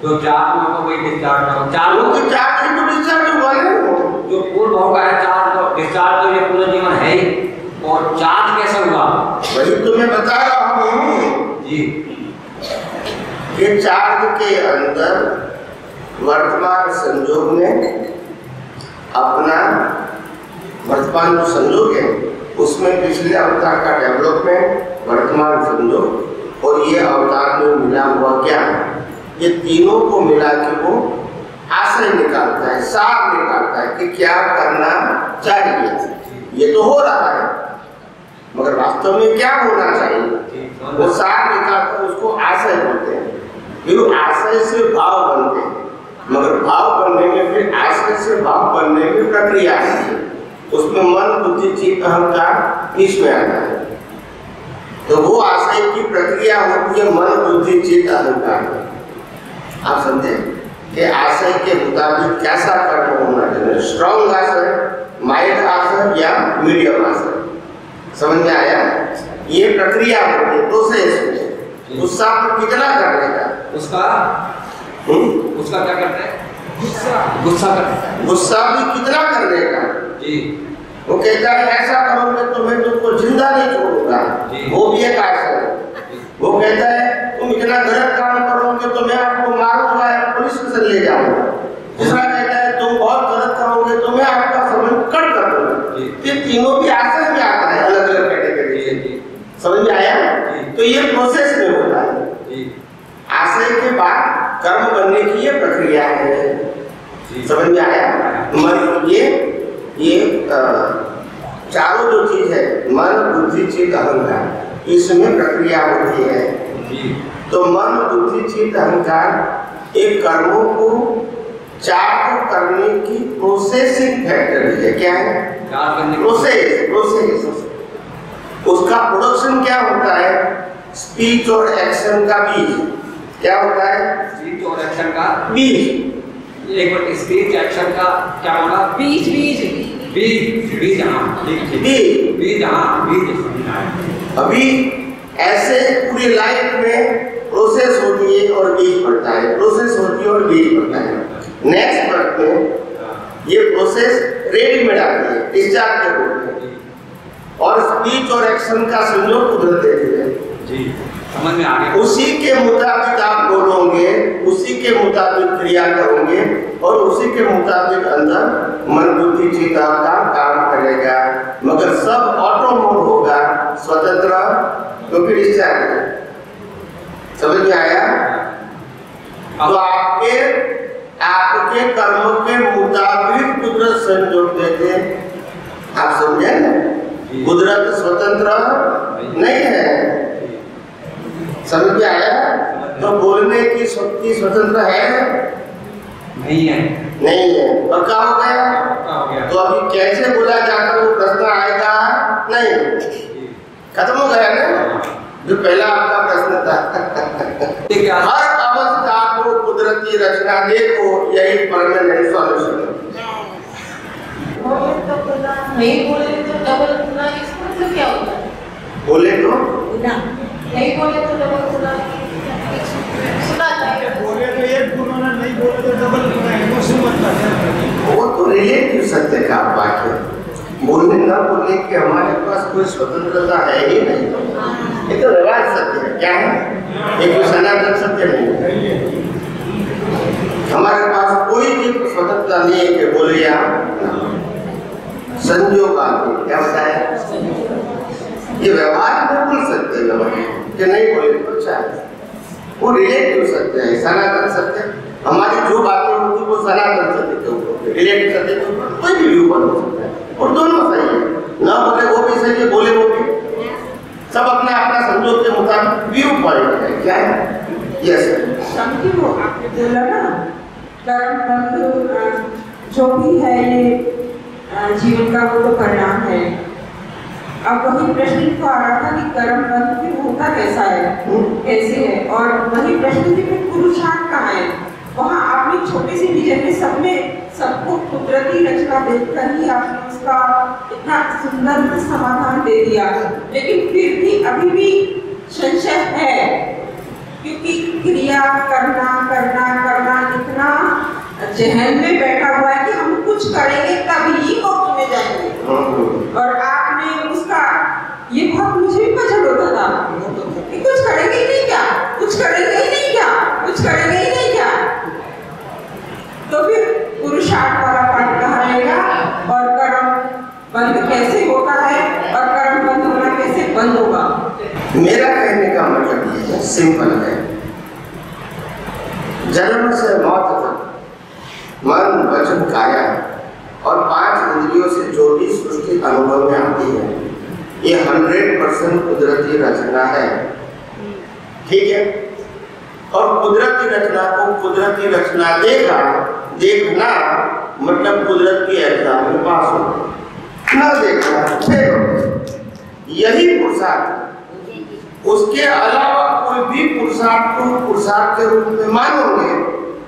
जो चार्ज में होगा वही डिस्चार्ज में होगा। चार्ज तो चार्ज ही तो डिस्चार्ज होगा ना। जो पूर्ण होगा है चार्ज, तो डिस्चार्ज तो ये पूरा जीवन है ही, और चार्ज कैसे हुआ? वही तो मैं बता रहा हूँ जी, कि चार्ज के अंदर वर्तमान संजोग में अपना वर्तमान जो संजोग है उसमें पिछले अवतार का डेवलपमेंट, वर्तमान संजोग और ये अवतार में मिला हुआ ज्ञान, ये तीनों को मिला के वो आशय निकालता है, सार निकालता है कि क्या करना चाहिए। ये तो हो रहा है, मगर वास्तव में क्या होना चाहिए वो सार निकालता है, उसको आशय बोलते हैं। फिर आशय से भाव बनते हैं, मगर भाव बनने में, फिर आशय से भाव बनने में प्रक्रिया है। उसमें मन बुद्धि चित्त अहंकार इसमें आता है। तो वो आशय की प्रक्रिया होती है मन बुद्धि चित्त अहंकार। आप समझे कि आशय के मुताबिक कैसा कर्म होना चाहिए? स्ट्रॉन्ग आशय, माइल्ड आशय या मीडियम आशय? समझ में आया? ये प्रक्रिया होती है। प्रोसेस गुस्सा पर कितना करने का, उसका क्या करते हैं? गुस्सा करते हैं। गुस्सा भी कितना करने का जी। वो कहता है ऐसा करोगे तो मैं तुमको जिंदा नहीं छोड़ूंगा, वो भी एक आशय है। वो कहता है तुम इतना गलत काम करोगे तो मैं आपको मारूंगा या पुलिस स्टेशन ले जाऊंगा। दूसरा कहता है तुम बहुत गलत करोगे तो मैं आपका संबंध कट कर दूंगा। ये तीनों भी आशय में आता है, अलग अलग कैटेगरी। समझ में आया? तो ये प्रोसेस में होता है। आशय के बाद कर्म बनने की ये प्रक्रिया है। समझ में आया? मन ये चारों जो चीज है, मन बुद्धि चित्त अहंकार, इसमें प्रक्रिया होती है। तो मन बुद्धि चित्त अहंकार एक कर्मों को चार्ट करने की प्रोसेसिंग फैक्टर है। क्या है? प्रोसेस। उसका प्रोडक्शन क्या होता है? स्पीच और एक्शन का बीज। क्या होता है? स्पीच और एक्शन का बीज। एक मिनट, स्पीच एक्शन का क्या होगा? बीज अभी ऐसे पूरी लाइफ में प्रोसेस होती है और बीज पड़ता है, प्रोसेस होती है और बीज पड़ता है। नेक्स्ट बर्थ में ये प्रोसेस रेडीमेड आती है डिस्चार्ज के रूप में, और स्पीच और एक्शन का संयोग कुदरत देती है। जी, समझ में आ गया। उसी के मुताबिक आप बोलोगे, उसी के मुताबिक क्रिया करोगे और उसी के मुताबिक अंदर मन बुद्धि चित्त का काम करेगा। मगर सब ऑटो मोड होगा, स्वतंत्र, क्योंकि डिस्चार्ज है। समझ में आया? तो आपके कर्मों के मुताबिक कुदरत संयोग देते। आप समझे ना? कुदरत स्वतंत्र नहीं है। समझ में आया? तो बोलने की शक्ति स्वतंत्र है? नहीं है। पक्का हो गया? तो अभी कैसे बोला जाता वो प्रश्न आएगा नहीं, खत्म हो गया ना जो पहला आपका प्रश्न था। हर अवस्था को कुदरती रचना देखो, यही परमानेंट सॉल्यूशन है। बोले तो गुना, नहीं बोले तो डबल गुना, इसका मतलब क्या होता है? बोले तो गुना, नहीं बोले तो डबल गुना, सुना जाए। बोले तो एक गुना, नहीं बोले तो डबल गुना, इसको मतलब है। वो तो रिलेटिव सत्य का बात है। बोलने ना बोलने के हमारे पास कोई स्वतंत्रता है ही नहीं। ये तो रिवाज सत्य है। क्या है? ये कोई सनातन सत्य नहीं है। हमारे पास कोई भी स्वतंत्रता नहीं है कि बोले या संजोग आदमी क्या बताया, ये व्यवहार बिल्कुल सत्य है कि नहीं बोले तो अच्छा है। वो रिलेटिव सत्य है, सनातन सत्य। हमारी जो बातें होती वो सनातन सत्य के ऊपर, रिलेटिव सत्य के ऊपर कोई भी व्यू बन सकता है और दोनों सही है। ना बोले वो भी सही है, बोले वो भी, सब अपना अपना संजोग के मुताबिक व्यू पॉइंट है। क्या है? यस समझी वो आपने बोला ना, कर्म बंध जो भी है ये जीवन का वो तो परिणाम है। अब वही प्रश्न तो आ रहा था कि कर्म बंध भी होता कैसा है, कैसे है, और वही प्रश्न कि फिर पुरुषार्थ कहाँ है। वहाँ आपने छोटे से विजय में सब में सबको कुदरती रचना देखकर ही आपने उसका इतना सुंदर समाधान दे दिया, लेकिन फिर भी अभी भी संशय है, क्योंकि क्रिया करना करना करना इतना जहन में बैठा हुआ है कि हम कुछ करेंगे तभी मोक्ष में जाएंगे। और आपने उसका ये बहुत मुझे भी पसंद होता था कि कुछ करेंगे ही नहीं क्या, कुछ करेंगे ही नहीं क्या, कुछ करेंगे ही नहीं क्या। तो फिर पुरुषार्थ वाला पाठ कहाँ रहेगा, और कर्म बंद कैसे होता है, और कर्म बंद होना कैसे बंद होगा। मेरा कहने का मतलब ये है, सिंपल है। जन्म से मौत तक मन वचन काया और 5 इंद्रियों से जो भी सृष्टि अनुभव में आती है, ये 100% कुदरती रचना है। ठीक है? और कुदरती रचना को कुदरती रचना देखना मतलब कुदरत की एग्जाम में पास हो, ना देखना फिर यही पुरुषार्थ। उसके अलावा कोई भी पुरुषार्थ को पुरुषार्थ के रूप में मानोगे,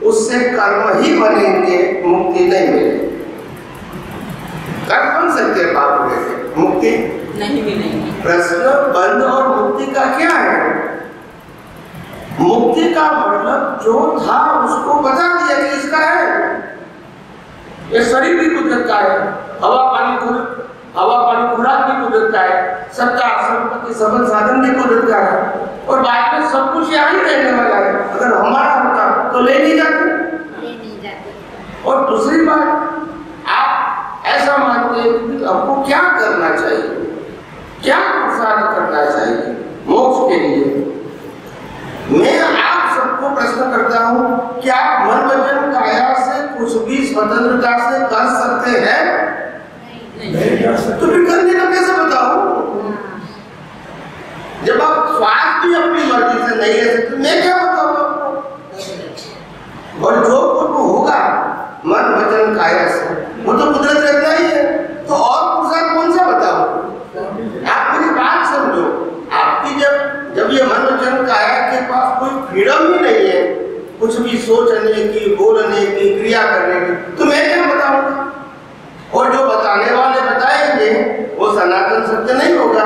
उससे कर्म ही बनेंगे, मुक्ति नहीं मिलेगी। कर्म बन सकते हैं पाप में, मुक्ति नहीं मिलेगी। प्रश्न बंध और मुक्ति का क्या है? मुक्ति का मतलब जो था उसको बता दिया कि इसका है। ये शरीर भी कुदरत का है, हवा पानी खुराक भी कुदरत का है, सत्ता संपत्ति सबल साधन भी कुदरत का है, और बाद में सब कुछ यहाँ ही रहने वाला है। अगर हमारा होता तो ले नहीं जाते। और दूसरी बात, आप ऐसा मानते हैं कि आपको क्या करना चाहिए, क्या पुरुषार्थ करना चाहिए मोक्ष के लिए। मैं आप सबको प्रश्न करता हूँ, क्या आप मन वचन काया से कुछ भी स्वतंत्रता से कर सकते हैं? तो फिर करने का कैसे बताओ? जब आप स्वास्थ्य भी अपनी मर्जी से नहीं ले सकते, मैं क्या बताऊँ आपको? और जो कुछ होगा मन वचन काया से, वो तो कुदरत रहता ही है। तो और पुरुषार्थ कौन सा बताओ? आप मेरी बात समझो। आपकी जब ये मन वचन काया के पास कोई फ्रीडम ही नहीं है कुछ भी सोचने की, बोलने की, क्रिया करने की, तो मैं क्या बताऊंगा? और जो बताने वाले बताएंगे वो सनातन सत्य नहीं होगा,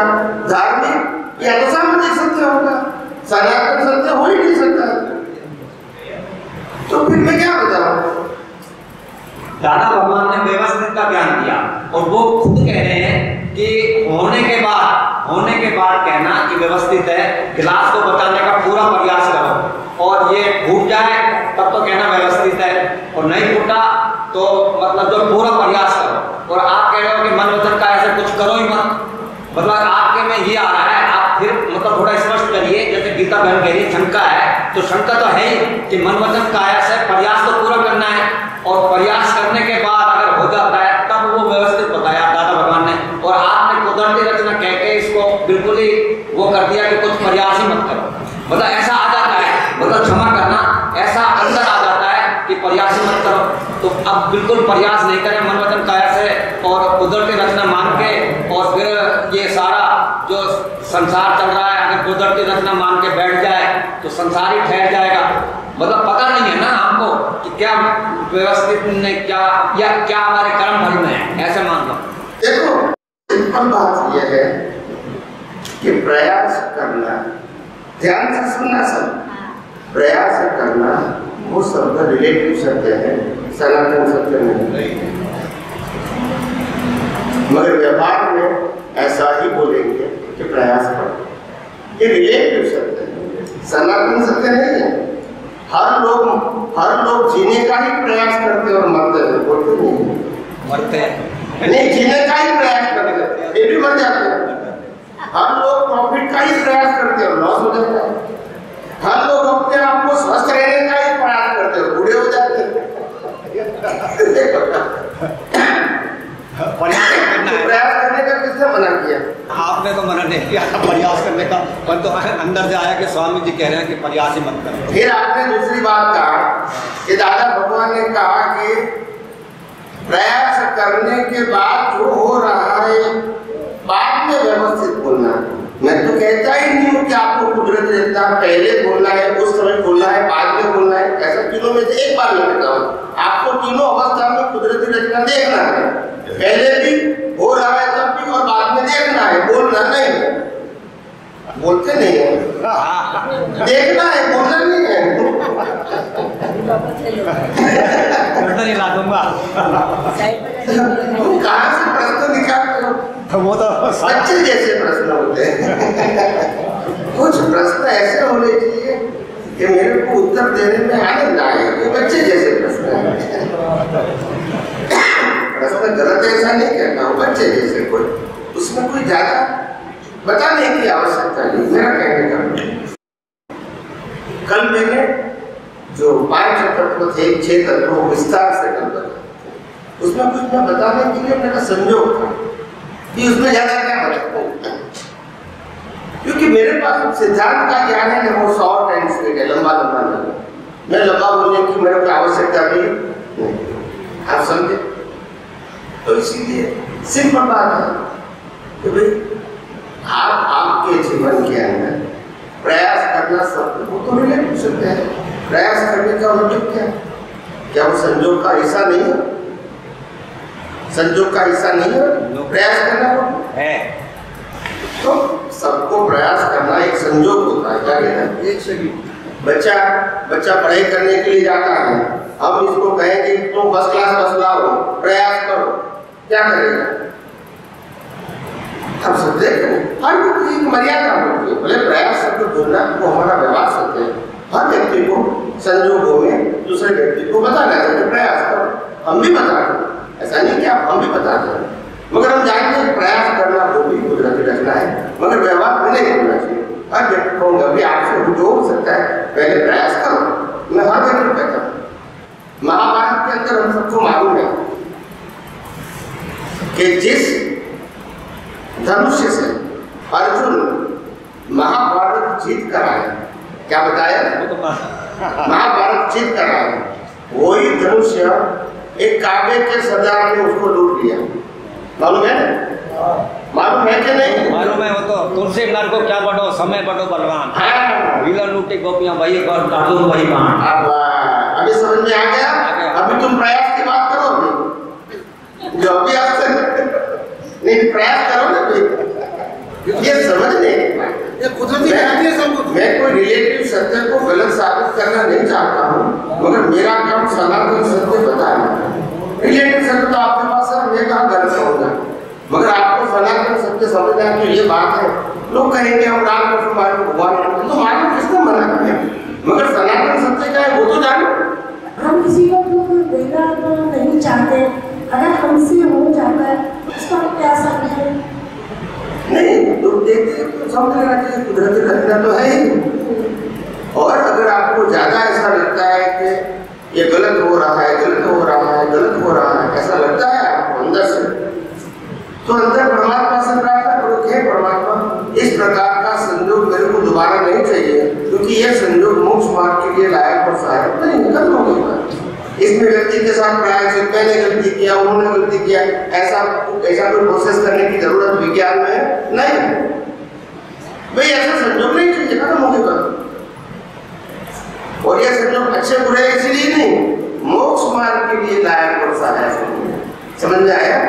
धार्मिक या तो सामाजिक सत्य होगा। सनातन सत्य हो ही नहीं सकता, तो फिर मैं क्या बताऊं? दादा भगवान ने व्यवस्थित का ज्ञान दिया, और वो खुद कह रहे हैं कि होने के बाद कहना कि व्यवस्थित है, गिलास को बचाने का पूरा प्रयास करो, और ये फूट जाए तब तो कहना व्यवस्थित है, और नहीं फूटा तो मतलब जो पूरा प्रयास करो। और आप कह रहे हो कि मन वचन का ऐसे कुछ करो ही मत, मतलब आपके में ये आ रहा है। आप फिर मतलब थोड़ा स्पष्ट करिए, जैसे गीता बहन कह रही है शंका है, तो शंका तो है ही कि मन वचन काया से प्रयास तो पूरा करना है, और प्रयास करने के बाद अगर हो जाता है तब वो व्यवस्थित बताया दादा भगवान ने। और आपने कुदरती रचना कह के इसको बिल्कुल ही वो कर दिया कि कुछ प्रयास ही मत करो, मतलब ऐसा आ जाता है, मतलब क्षमा करना ऐसा अंदर आ जाता है कि प्रयास ही मत करो। तो अब बिल्कुल प्रयास नहीं करें मन वचन काया से, और कुदरती रचना मान के, और फिर ये सारा जो संसार चल रहा है, अगर कुदरती रचना मान के बैठ जाए तो संसार ही ठहर जाएगा। मतलब पता नहीं है ना हमको कि क्या व्यवस्थित ने क्या या क्या हमारे कर्म भर में है, ऐसे मान लो। देखो सिंपल बात यह है कि प्रयास करना, ध्यान से सुनना सब, प्रयास करना वो शब्द रिलेटिव शब्द है, सनातन सत्य नहीं। मगर व्यवहार में ऐसा ही बोलेंगे कि प्रयास करो, ये रिलेटिव शब्द है, सनातन सत्य नहीं है। हर लोग जीने का ही प्रयास करते और मरते हैं, बोलते नहीं मरते नहीं, जीने का ही प्रयास करते हैं, फिर भी मर जाते हैं। हर लोग प्रॉफिट का ही प्रयास करते और लॉस हो जाता है। हर लोग अपने आप को स्वस्थ रहने का ही प्रयास करते और बूढ़े हो जाते हैं। प्रयास करने का किसने मना किया? आपने तो मना नहीं किया प्रयास करने का, पर तो अंदर से आया कि स्वामी जी कह रहे हैं कि प्रयास ही मत करो। फिर आपने दूसरी बात कहा कि दादा भगवान ने कहा कि प्रयास करने के बाद जो हो रहा है बाद में व्यवस्थित बोलना। मैं तो कहता ही नहीं हूँ कि आपको कुदरत रचना पहले बोलना है, उस समय बोलना है, बाद में बोलना है, ऐसा तीनों में से एक बार नहीं कहता हूँ। आपको तीनों अवस्था में कुदरती रचना देखना है, पहले भी हो रहा है तब भी और बाद में देखना है, बोलना नहीं है। बोलते नहीं है, देखना है, बोलना नहीं है। नहीं ला दूंगा। कहाँ से प्रश्न निकालते हो? वो तो बच्चे जैसे प्रश्न होते हैं। कुछ प्रश्न ऐसे होने चाहिए कि मेरे को उत्तर देने में आनंद आए। ये बच्चे जैसे प्रश्न हैं। प्रश्न गलत ऐसा नहीं कहता हूँ, बच्चे जैसे कोई, उसमें कोई ज्यादा बताने की आवश्यकता नहीं। मेरा कहने का कल मैंने जो 5 तत्व थे, 6 तत्व विस्तार से कल बताया, उसमें कुछ मैं बताने के लिए मेरा संयोग था कि उसमें ज्यादा क्या बताऊं, क्योंकि मेरे पास सिद्धांत का ज्ञान है कि वो शॉर्ट एंड स्वीट है, लंबा लंबा नहीं। मैं लंबा बोलने की मेरे को आवश्यकता भी नहीं, आप समझे? तो इसीलिए सिंपल बात है कि भाई आपके जीवन के अंदर प्रयास करना सब वो तो रिलेटिव शब्द है। प्रयास करने का मतलब क्या वो संजोग का हिस्सा नहीं है? संजोग का हिस्सा नहीं है प्रयास करना है। तो सबको प्रयास करना एक संजोग होता है। क्या कहते हैं? एक सेकंड, बच्चा पढ़ाई करने के लिए जाता है, हम इसको कहेंगे तुम फर्स्ट क्लास बस लाओ, प्रयास करो, क्या करेगा? अब सब देखें, हर व्यक्ति की मर्यादा होती है। भले प्रयास शब्द बोलना वो हमारा व्यवहार सकते हैं, हर व्यक्ति को संजोगों में दूसरे व्यक्ति को बताना चाहिए प्रयास करो। हम भी बताते हैं, ऐसा नहीं कि हम भी बताते हैं, मगर हम जानते हैं प्रयास करना वो भी कुदरती रचना है, मगर व्यवहार में नहीं होना चाहिए। हर व्यक्ति को अभी आपसे जो हो सकता है पहले प्रयास करो। मैं हर व्यक्ति को कहता हूँ, महाभारत के अंदर हम सबको मालूम है कि जिस धनुष्य से अर्जुन महाभारत जीत कर आए, क्या बताया? महाभारत जीत कर आए, वही धनुष्य एक काबे के सरदार ने उसको लूट लिया। मालूम है? मालूम है कि नहीं? मालूम है। वो तो तुलसी नर को क्या बढ़ो, समय बढ़ो बलवान। हाँ, वीला लूटी गोपियां वही वही मान। अभी समझ में आ गया? अभी तुम प्रयास की बात करो, अभी जो अभी आपसे नहीं प्रयास करो ना, ये समझने मैं कोई रिलेटिव सत्य को गलत साबित करना नहीं चाहता हूँ, मगर मेरा काम सनातन सत्य बताना। रिलेटिव सत्य तो आपके पास है, मैं कहाँ गलत होगा, मगर आपको सनातन सत्य समझना है। तो ये बात है, लोग कहेंगे हम राम कृष्ण भगवान, तो मालूम किसने मना किया, मगर सनातन सत्य क्या है वो तो जानो। हम किसी को दुख देना तो नहीं चाहते, अगर हमसे हो जाता है उसका क्या समझे? नहीं, दुख देते तो समझ लेना चाहिए कुदरती रचना तो है ही। और अगर आपको ज्यादा ऐसा लगता है कि ये गलत हो रहा है, गलत हो रहा है, गलत हो रहा है, ऐसा लगता है आपको अंदर से, तो अंदर परमात्मा से प्रार्थना करो कि परमात्मा इस प्रकार का संयोग मेरे को दोबारा नहीं चाहिए, क्योंकि ये संयोग मोक्ष मार्ग के लिए लायक और सहायक नहीं, खत्म हो गई। इस तीसरे व्यक्ति के साथ प्रायश्चित, मैंने गलती किया, उन्होंने गलती किया, ऐसा कोई प्रोसेस करने की जरूरत विज्ञान में नहीं है। भाई ऐसा संजोग नहीं चाहिए, खत्म हो गया। और ये संजोग अच्छे बुरे इसलिए नहीं, मोक्ष मार्ग के लिए लायक वर्षा है। समझ में आया?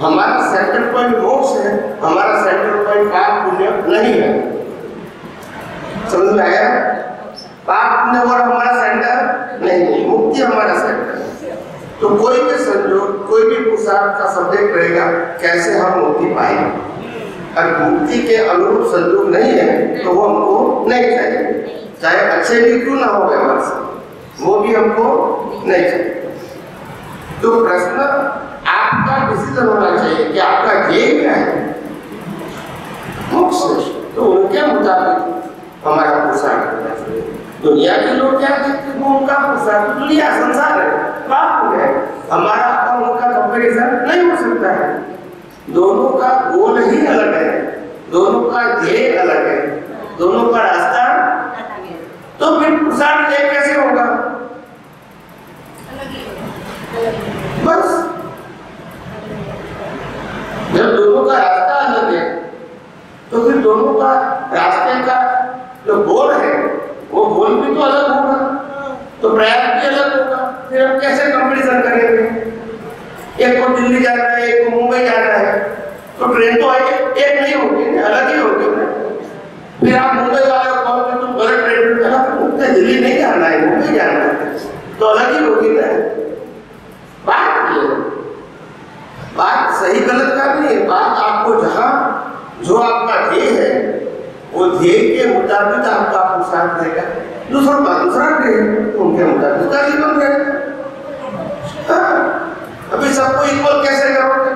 हमारा सेंटर पॉइंट मोक्ष है, हमारा सेंटर पॉइंट पाप पुण्य नहीं है। समझ में आया? पाप पुण्य और हमारा सेंटर नहीं, मुक्ति हमारा सेंटर है। तो कोई भी संजोग, कोई भी पुरुषार्थ का सब्जेक्ट रहेगा, कैसे हम मुक्ति पाएंगे। अगर मुक्ति के अनुरूप संजोग नहीं है तो वो हमको नहीं चाहिए, चाहे अच्छे भी क्यों ना हो व्यवहार से, वो भी हमको नहीं चाहिए। तो प्रश्न आपका डिसीजन होना चाहिए कि आपका ध्येय क्या है, मोक्ष। तो उनके मुताबिक हमारा पुरुषार्थ करना चाहिए। दुनिया के लोग क्या कहते हैं, उनका पुरुषार्थ, दुनिया संसार है, पाप है, हमारा और उनका कंपैरिजन नहीं हो सकता है। दोनों का गोल ही अलग है, दोनों का ध्येय अलग है, दोनों का रास्ता, तो फिर पुरुषार्थ एक कैसे होगा? बस जब दोनों का रास्ता अलग है तो फिर दोनों का रास्ते का जो गोल है वो गोल भी तो अलग होगा, तो प्रयास भी अलग होगा। फिर हम कैसे कंपैरिजन करेंगे? एक को दिल्ली जाना है, एक को मुंबई जाना है, तो ट्रेन तो एक नहीं होगी, अलग ही होगी ना। फिर आप मुंबई वाले को कहोगे तुम गलत ट्रेन में चला, मुझे दिल्ली नहीं जाना है, मुंबई जाना है, तो अलग ही होगी ना। बात सही गलत का नहीं है, बात आपको जहां जो आपका ध्येय है वो ध्येय के मुताबिक आपका पुरुषार्थ रहेगा। दूसरा ध्येय उनके मुताबिक उसका जीवन रहेगा। अभी सबको इक्वल कैसे करोगे?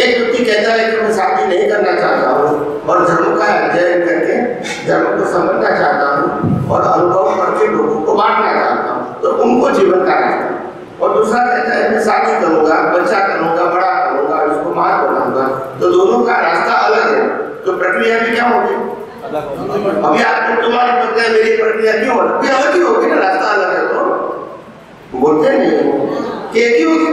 एक व्यक्ति कहता है कि मैं शादी नहीं करना चाहता हूँ और धर्म का अध्ययन करके धर्म को समझना चाहता हूँ और अनुभव करके लोगों को बांटना चाहता हूँ, तो उनको जीवन का रास्ता। और दूसरा कहता है मैं शादी करूंगा, बच्चा करूंगा, बड़ा करूंगा, उसको मां बनाऊंगा, तो दोनों का रास्ता अलग है। तो प्रक्रिया भी क्या होगी? अभी आपको तुम्हारी प्रक्रिया मेरी प्रक्रिया क्यों होगी? अलग ही होगी ना, रास्ता अलग है। तो बोलते नहीं कि एक ही होगी।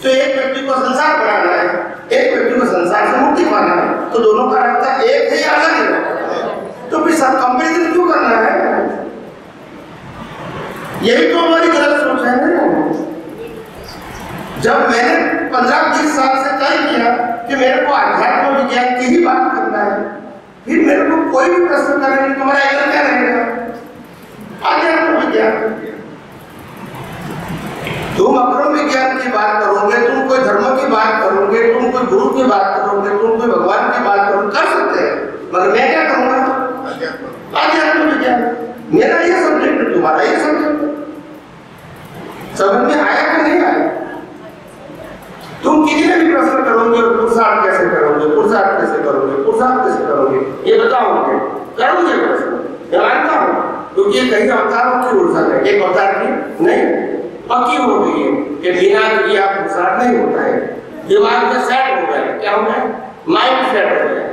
तो एक व्यक्ति को संसार बनाना है, एक व्यक्ति को संसार से मुक्ति पाना है, तो दोनों का रास्ता एक है या अलग है? तो फिर सब कंपैरिजन क्यों करना है? यही तो हमारी गलत सोच है ना। जब मैंने 15-20 साल से तय किया कि मेरे को आध्यात्म विज्ञान की ही बात करना है, फिर मेरे को कोई भी प्रश्न करे कि तुम्हारा एंगल क्या रहेगा? आध्यात्म विज्ञान। तुम अक्रम विज्ञान की बात करोगे, तुम कोई धर्म की बात करोगे, तुम कोई गुरु की बात करोगे, तुम कोई भगवान की बात करोगे, कर सकते हैं, मगर मैं क्या करूंगा? आध्यात्म विज्ञान। मेरा ये सब्जेक्ट है, तुम्हारा ये सब्जेक्ट। समझ में आया कि नहीं आया? तुम कितने भी प्रश्न करोगे, पुरुषार्थ कैसे करोगे, पुरुषार्थ कैसे करोगे, पुरुषार्थ कैसे करोगे, ये बताओगे, करोगे प्रश्न, मैं मानता हूँ, क्योंकि ये कई अवतारों की उलझन है, एक अवतार की नहीं, पक्की हो गई है कि बिना क्रिया पुरुषार्थ नहीं होता है। दिमाग में सेट हो गया है, क्या हो गया? माइंड सेट हो गया है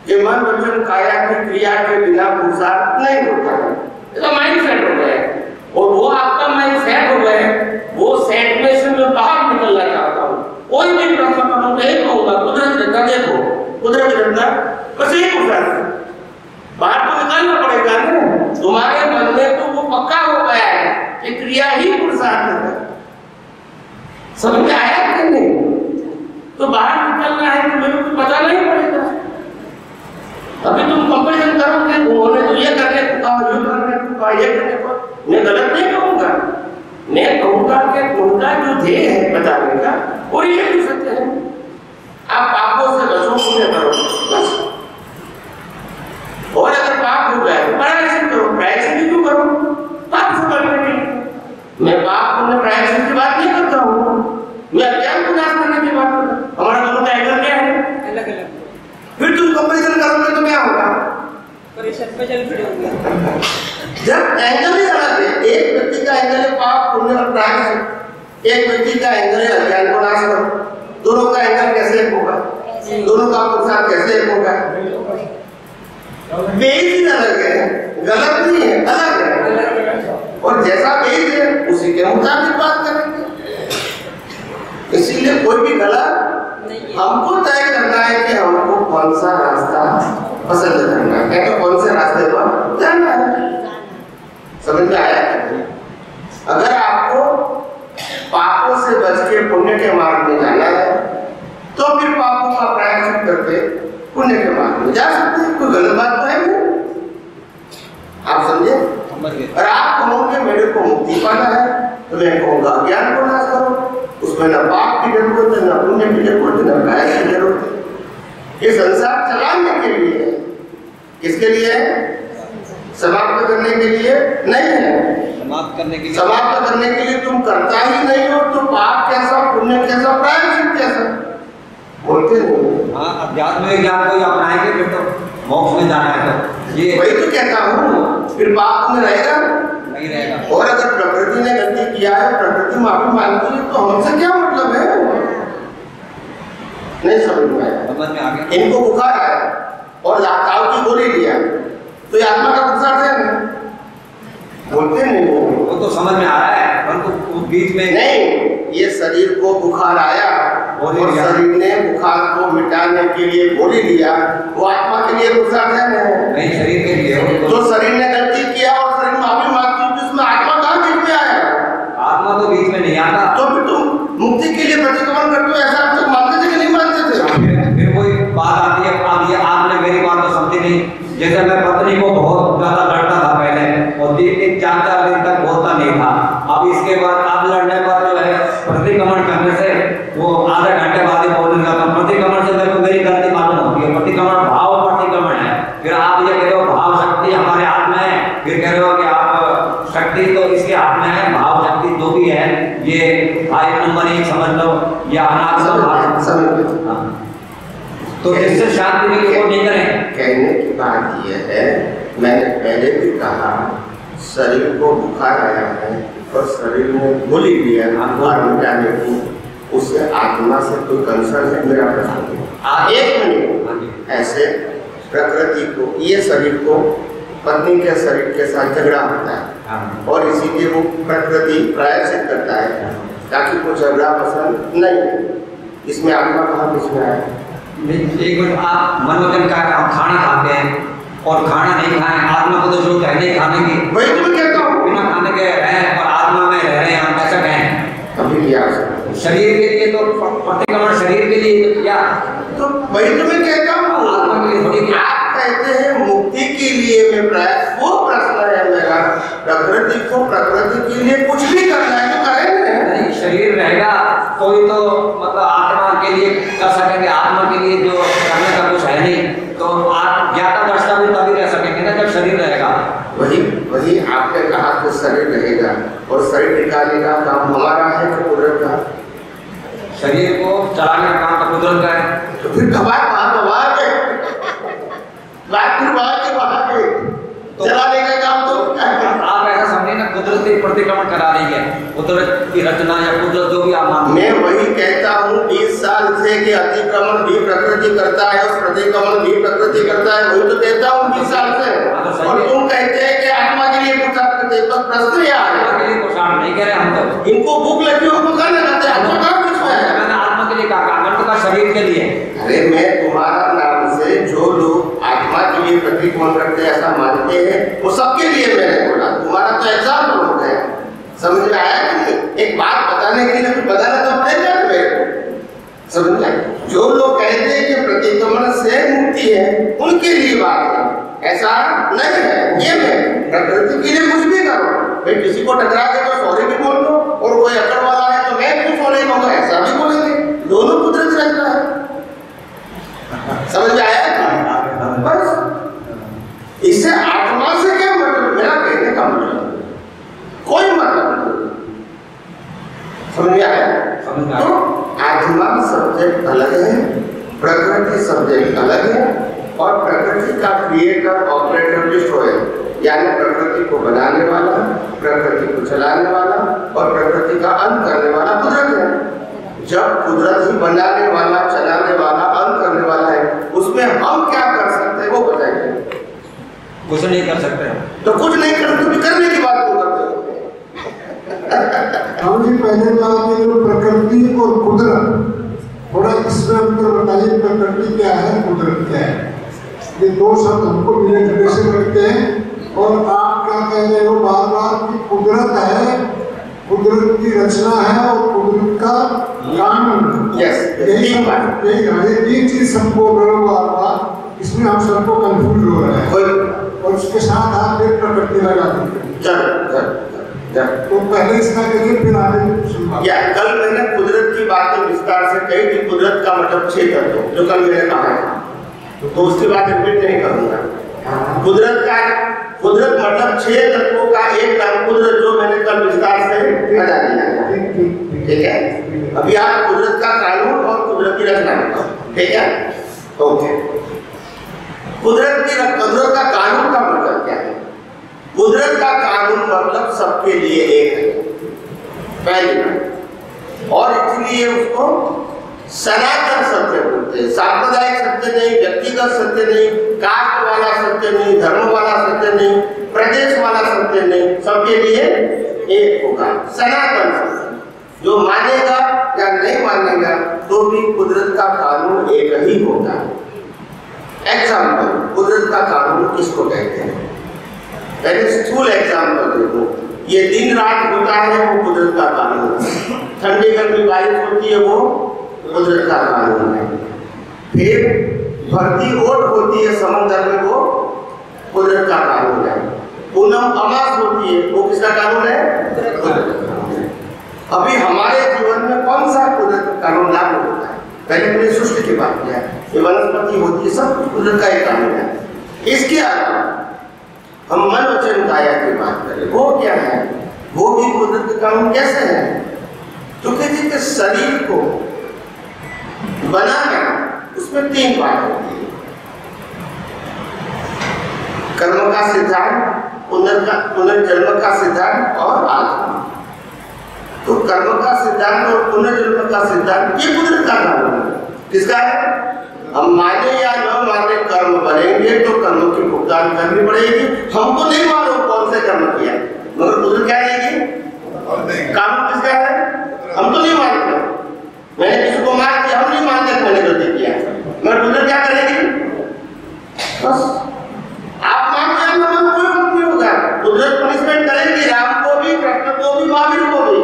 कि मन वचन काया की क्रिया के बिना पुरुषार्थ नहीं होता है। इसका माइंड सेट हो गया है, और वो आपका माइंड सेट हो गया है, वो सेट में से मैं बाहर निकलना चाहता हूँ। कोई भी प्रश्न करूँ नहीं कहूँगा कुदरत घटना देखो, कुदरत घटना बस यही पुरुषार्थ, बाहर तो निकालना पड़ेगा ना। तुम्हारे मन में तो वो पक्का हो गया है कि क्रिया ही पुरुषार्थ है। समझ में आया कि नहीं? तो बाहर निकलना है तो मेरे को पता नहीं पड़ेगा। अभी तुम कंपैरिजन करोगे, उन्होंने तो ये करने को कहा, ये करने को कहा, ये करने को, मैं गलत नहीं कहूँगा, मैं कहूँगा कि उनका जो ध्येय है बताने का वो ये भी सत्य है। आप पापों से बचो, पुण्य करो बस। और अगर पाप हो जाए तो प्रायश्चित करो। प्रायश्चित भी क्यों करो? पाप से बचने के लिए। मैं पाप पुण्य प्रायश्चित की बात नहीं करता हूँ, मैं अज्ञान को नाश करने की बात करता हूँ। हमारा दोनों का एंगल क्या है? अलग अलग। फिर तुम कंपैरिजन करोगे तो क्या होगा? परेशान में चल पड़ोगे। जब एंगल ही अलग है, एक व्यक्ति का एंगल है पाप पुण्य और प्रायश्चित, एक व्यक्ति का एंगल है अज्ञान को नाश करो। दोनों का एंगल कैसे होगा? दोनों का पुरुषार्थ कैसे होगा? बेस ही अलग है, गलत नहीं है, अलग है। और जैसा बीज है उसी के मुताबिक बात करेंगे। इसीलिए कोई भी गलत हमको तय करना है कि हमको कौन सा रास्ता पसंद करना है, तो कौन से रास्ते पर जाना है। समझ में आया? अगर आपको पापों से बच के पुण्य के मार्ग में जाना है तो फिर पापों का प्रायश्चित करके पुण्य के मार्ग में जा सकते हैं। कोई गलत बात तो है नहीं, आप समझे? और आप कहोगे मेरे को मुक्ति पाना है तो मैं कहूँगा ज्ञान को नाश करो, उसमें न पाप की जरूरत है, न पुण्य की जरूरत है, न प्रायश्चित की जरूरत है। ये संसार चलाने के लिए है। किसके लिए है? समाप्त करने के लिए नहीं है। समाप्त करने के लिए तुम करता ही नहीं हो तो पाप कैसा, पुण्य कैसा, प्रायश्चित कैसा बोलते नहीं। हाँ, आध्यात्मिक ज्ञान को अपनाएंगे फिर तो मोक्ष में जाना है। तो ये वही तो कहता हूँ, फिर पाप में रहेगा नहीं रहेगा। और अगर प्रकृति ने गलती किया है, प्रकृति माफी मांगती है तो हमसे क्या मतलब है? नहीं समझ में आया। इनको बुखार आया और ताव की गोली लिया तो ये आत्मा का नुकसान है ना, बोलते नहीं। वो तो समझ में आ रहा है परंतु बीच में नहीं। ये शरीर को बुखार आया और शरीर ने बुखार को मिटाने के लिए गोली लिया, वो आत्मा के लिए नुकसान है नहीं, शरीर के लिए। तो शरीर ने गलती किया और शरीर माफी मांगती है, इसमें आत्मा कहाँ बीच में आया? आत्मा तो बीच में नहीं आता। तो फिर तुम मुक्ति के लिए प्रतिक्रमण करते हो, ऐसा आप तक मानते थे कि नहीं मानते थे? फिर कोई बात आती है, अब ये आपने मेरी बात तो समझी नहीं। जैसे मैं पत्नी को बहुत ज्यादा लड़ता था पहले और 3-4 दिन तक बोलता नहीं था। अब इसके बाद अब लड़ने पर जो है प्रतिक्रमण करने से वो आधे घंटे बाद ही बोलने लगा। प्रतिक्रमण से मेरे को मेरी गलती मालूम होती है। प्रतिक्रमण भाव प्रतिक्रमण है। फिर आप ये कह रहे हो भाव शक्ति हमारे हाथ में है, फिर कह रहे हो कि आप शक्ति तो इसके हाथ में है, भाव शक्ति जो भी है ये 5 नंबर 1 समझ लो या अनाथ। तो जिससे शांति मिले वो नहीं करें। कहने की बात यह है, मैंने पहले भी कहा शरीर को बुखार आया है और शरीर में गोली दी है बुखार मिटाने की, उससे आत्मा से कोई कंसर्न है? मेरा प्रश्न। 1 मिनट। ऐसे प्रकृति को, ये शरीर को पत्नी के शरीर के साथ झगड़ा होता है और इसीलिए वो प्रकृति प्रायश्चित करता है ताकि वो झगड़ा पसंद नहीं है। इसमें आत्मा कहाँ बीच में आया? एक मिनट, आप मनोरंजन का हम खाना खाते हैं और खाना नहीं खाएं, आत्मा को तो जरूरत है नहीं खाने की। वही तो मैं कहता हूँ, बिना खाने के रहें और आत्मा में रह रहे हैं, हम कैसा कहें? अभी क्या शरीर के लिए तो प्रतिक्रमण शरीर के लिए क्या? तो वही तो मैं कहता हूँ, आत्मा के लिए थोड़ी। आप कहते हैं मुक्ति के लिए मैं प्रयास, वो प्रश्न है मेरा। प्रकृति को प्रकृति के लिए कुछ भी करना है तो करेंगे। नहीं, शरीर रहेगा तो ही तो मतलब आत्मा के लिए कर सकेंगे। आत्मा के लिए जो करने का कुछ है नहीं तो आप ज्ञाता दृष्टा भी तभी रह सकेंगे ना जब शरीर रहेगा। वही आपने कहा कि शरीर रहेगा और शरीर निकालने का काम हमारा है कि कुदरत का? शरीर को चलाने का काम तो कुदरत का है। तो फिर कबार चलाने का काम तो आप ऐसा समझे ना कुदरती प्रतिक्रमण करा रही है, कुदरत की रचना या कुदरत जो भी आप मानते। मैं वही कहता हूँ 20 साल से कि अतिक्रमण भी प्रकृति करता है और प्रतिक्रमण भी प्रकृति करता है। वही तो कहता हूँ 20 साल से। और तुम कहते हैं कि आत्मा के लिए पुरुषार्थ करते हैं, प्रश्न ये आ रहा है के लिए पुरुषार्थ नहीं कह रहे हम तो। इनको भूख लगी उनको खाना खाते हैं, आत्मा कहाँ कुछ है? मैंने आत्मा के लिए कहा, का शरीर के लिए। अरे मैं तुम्हारा नाम से जो लोग आत्मा के लिए प्रतिक्रमण करते हैं ऐसा मानते हैं वो सबके लिए मैंने बोला। तुम्हारा तो एग्जाम्पल हो गया, समझ में आया कि नहीं? एक बात बताने के लिए बताना तो पड़ेगा मेरे को, समझ में आया? जो लोग कहते हैं कि प्रतिक्रमण से मुक्ति है उनके लिए बात है, ऐसा नहीं है। ये मैं प्रकृति के लिए कुछ भी करो, भाई किसी को टकरा के तो सॉरी भी बोल दो और कोई अकड़ वाला है तो मैं क्यों सॉरी कहूँगा, ऐसा भी बोलेंगे। दोनों कुदरत रचना है, समझ में आया? बस इससे आत्मा से क्या मतलब? मेरा कहने का मतलब कोई मतलब नहीं, समझ में आया? तो आत्मा सब्जेक्ट अलग है, प्रकृति सब्जेक्ट अलग है और प्रकृति का क्रिएटर ऑपरेटर डिस्ट्रॉयर यानी प्रकृति को बनाने वाला, प्रकृति को चलाने वाला और प्रकृति का अंत करने वाला कुदरत है। जब कुदरत ही बनाने वाला, चलाने वाला, अंत करने वाला है, उसमें हम क्या कर सकते हैं वो बताइए। कुछ नहीं कर सकते। तो कुछ नहीं कर सकते, करने की बात क्यों करते हो? स्वामी जी पहले बात ये जो प्रकृति और कुदरत, थोड़ा इसमें अंतर बताइए, प्रकृति क्या है, कुदरत क्या है? ये दो शब्द हमको मिले जुले से लगते हैं। और आप क्या कह रहे हो बार बार कि कुदरत है, कुदरत की रचना है और कुदरत का कानून। यही चीज सबको बार बार, इसमें हम सबको कंफ्यूज हो रहे हैं और उसके साथ आप एक प्रकृति लगा देते। तो पहले इसका करिए, फिर आगे सुनवा। कल मैंने कुदरत की बातें विस्तार से कही कि कुदरत का मतलब 6 तत्व, जो कल मैंने कहा है, तो उसके बाद रिपीट नहीं करूंगा। कुदरत मतलब 6 तत्वों का एक नाम कुदरत, जो मैंने कल विस्तार से बता दिया। ठीक है, अभी आप कुदरत का कानून और कुदरत की रचना, ठीक है, ओके। कुदरत का कानून का मतलब क्या है? कुदरत का कानून मतलब सबके लिए एक है, पहली बात, और इसलिए उसको सनातन सत्य बोलते हैं। सांप्रदायिक सत्य नहीं, व्यक्तिगत सत्य नहीं, कास्ट वाला सत्य नहीं, धर्म वाला सत्य नहीं, प्रदेश वाला सत्य नहीं, सबके लिए एक होगा सनातन सत्य। जो मानेगा या नहीं मानेगा तो भी कुदरत का कानून एक ही होगा। एग्जाम्पल, कुदरत का कानून किसको कहते हैं? पहले स्थूल एग्जाम्पल देखो, ये दिन रात होता है वो कुदरत का कानून है। ठंडी गर्मी बारिश होती है वो कुदरत का कानून है। फिर भरती ओट होती है समंदर में, वो कुदरत का कानून है। पूनम अमास होती है, वो किसका कानून है? कुदरत का कानून है। अभी हमारे जीवन में कौन सा कुदरत का कानून लागू होता है? पहले मैंने सृष्टि की बात किया, ये वनस्पति होती है, सब कुदरत का एक कानून है। इसके अलावा हम मन वचन काया की बात करें, वो क्या है? वो भी कुदरत का कानून कैसे है? तो कहते हैं शरीर को बनाना, उसमें 3 बात होती है। कर्म का सिद्धांत, पुनर्जन्म का सिद्धांत और आत्मा। तो कर्म का सिद्धांत और पुनर्जन्म का सिद्धांत ये कुदरत का कानून है। किसका है? हम माने या न माने कर्म बनेंगे तो कर्म की भुगतान करनी पड़ेगी। हमको नहीं मालूम कौन से कर्म किया, मगर कुदरत क्या रहेगी? कानून किसका है? हम तो नहीं मानते, मैंने किसी को मार दिया, हम नहीं मानते कि मैंने गलती किया, मगर कुदरत क्या करेगी? बस आप मानो या न मानो कोई फर्क नहीं होगा, कुदरत पनिशमेंट करेगी, राम को भी, कृष्ण को भी, महावीर को भी।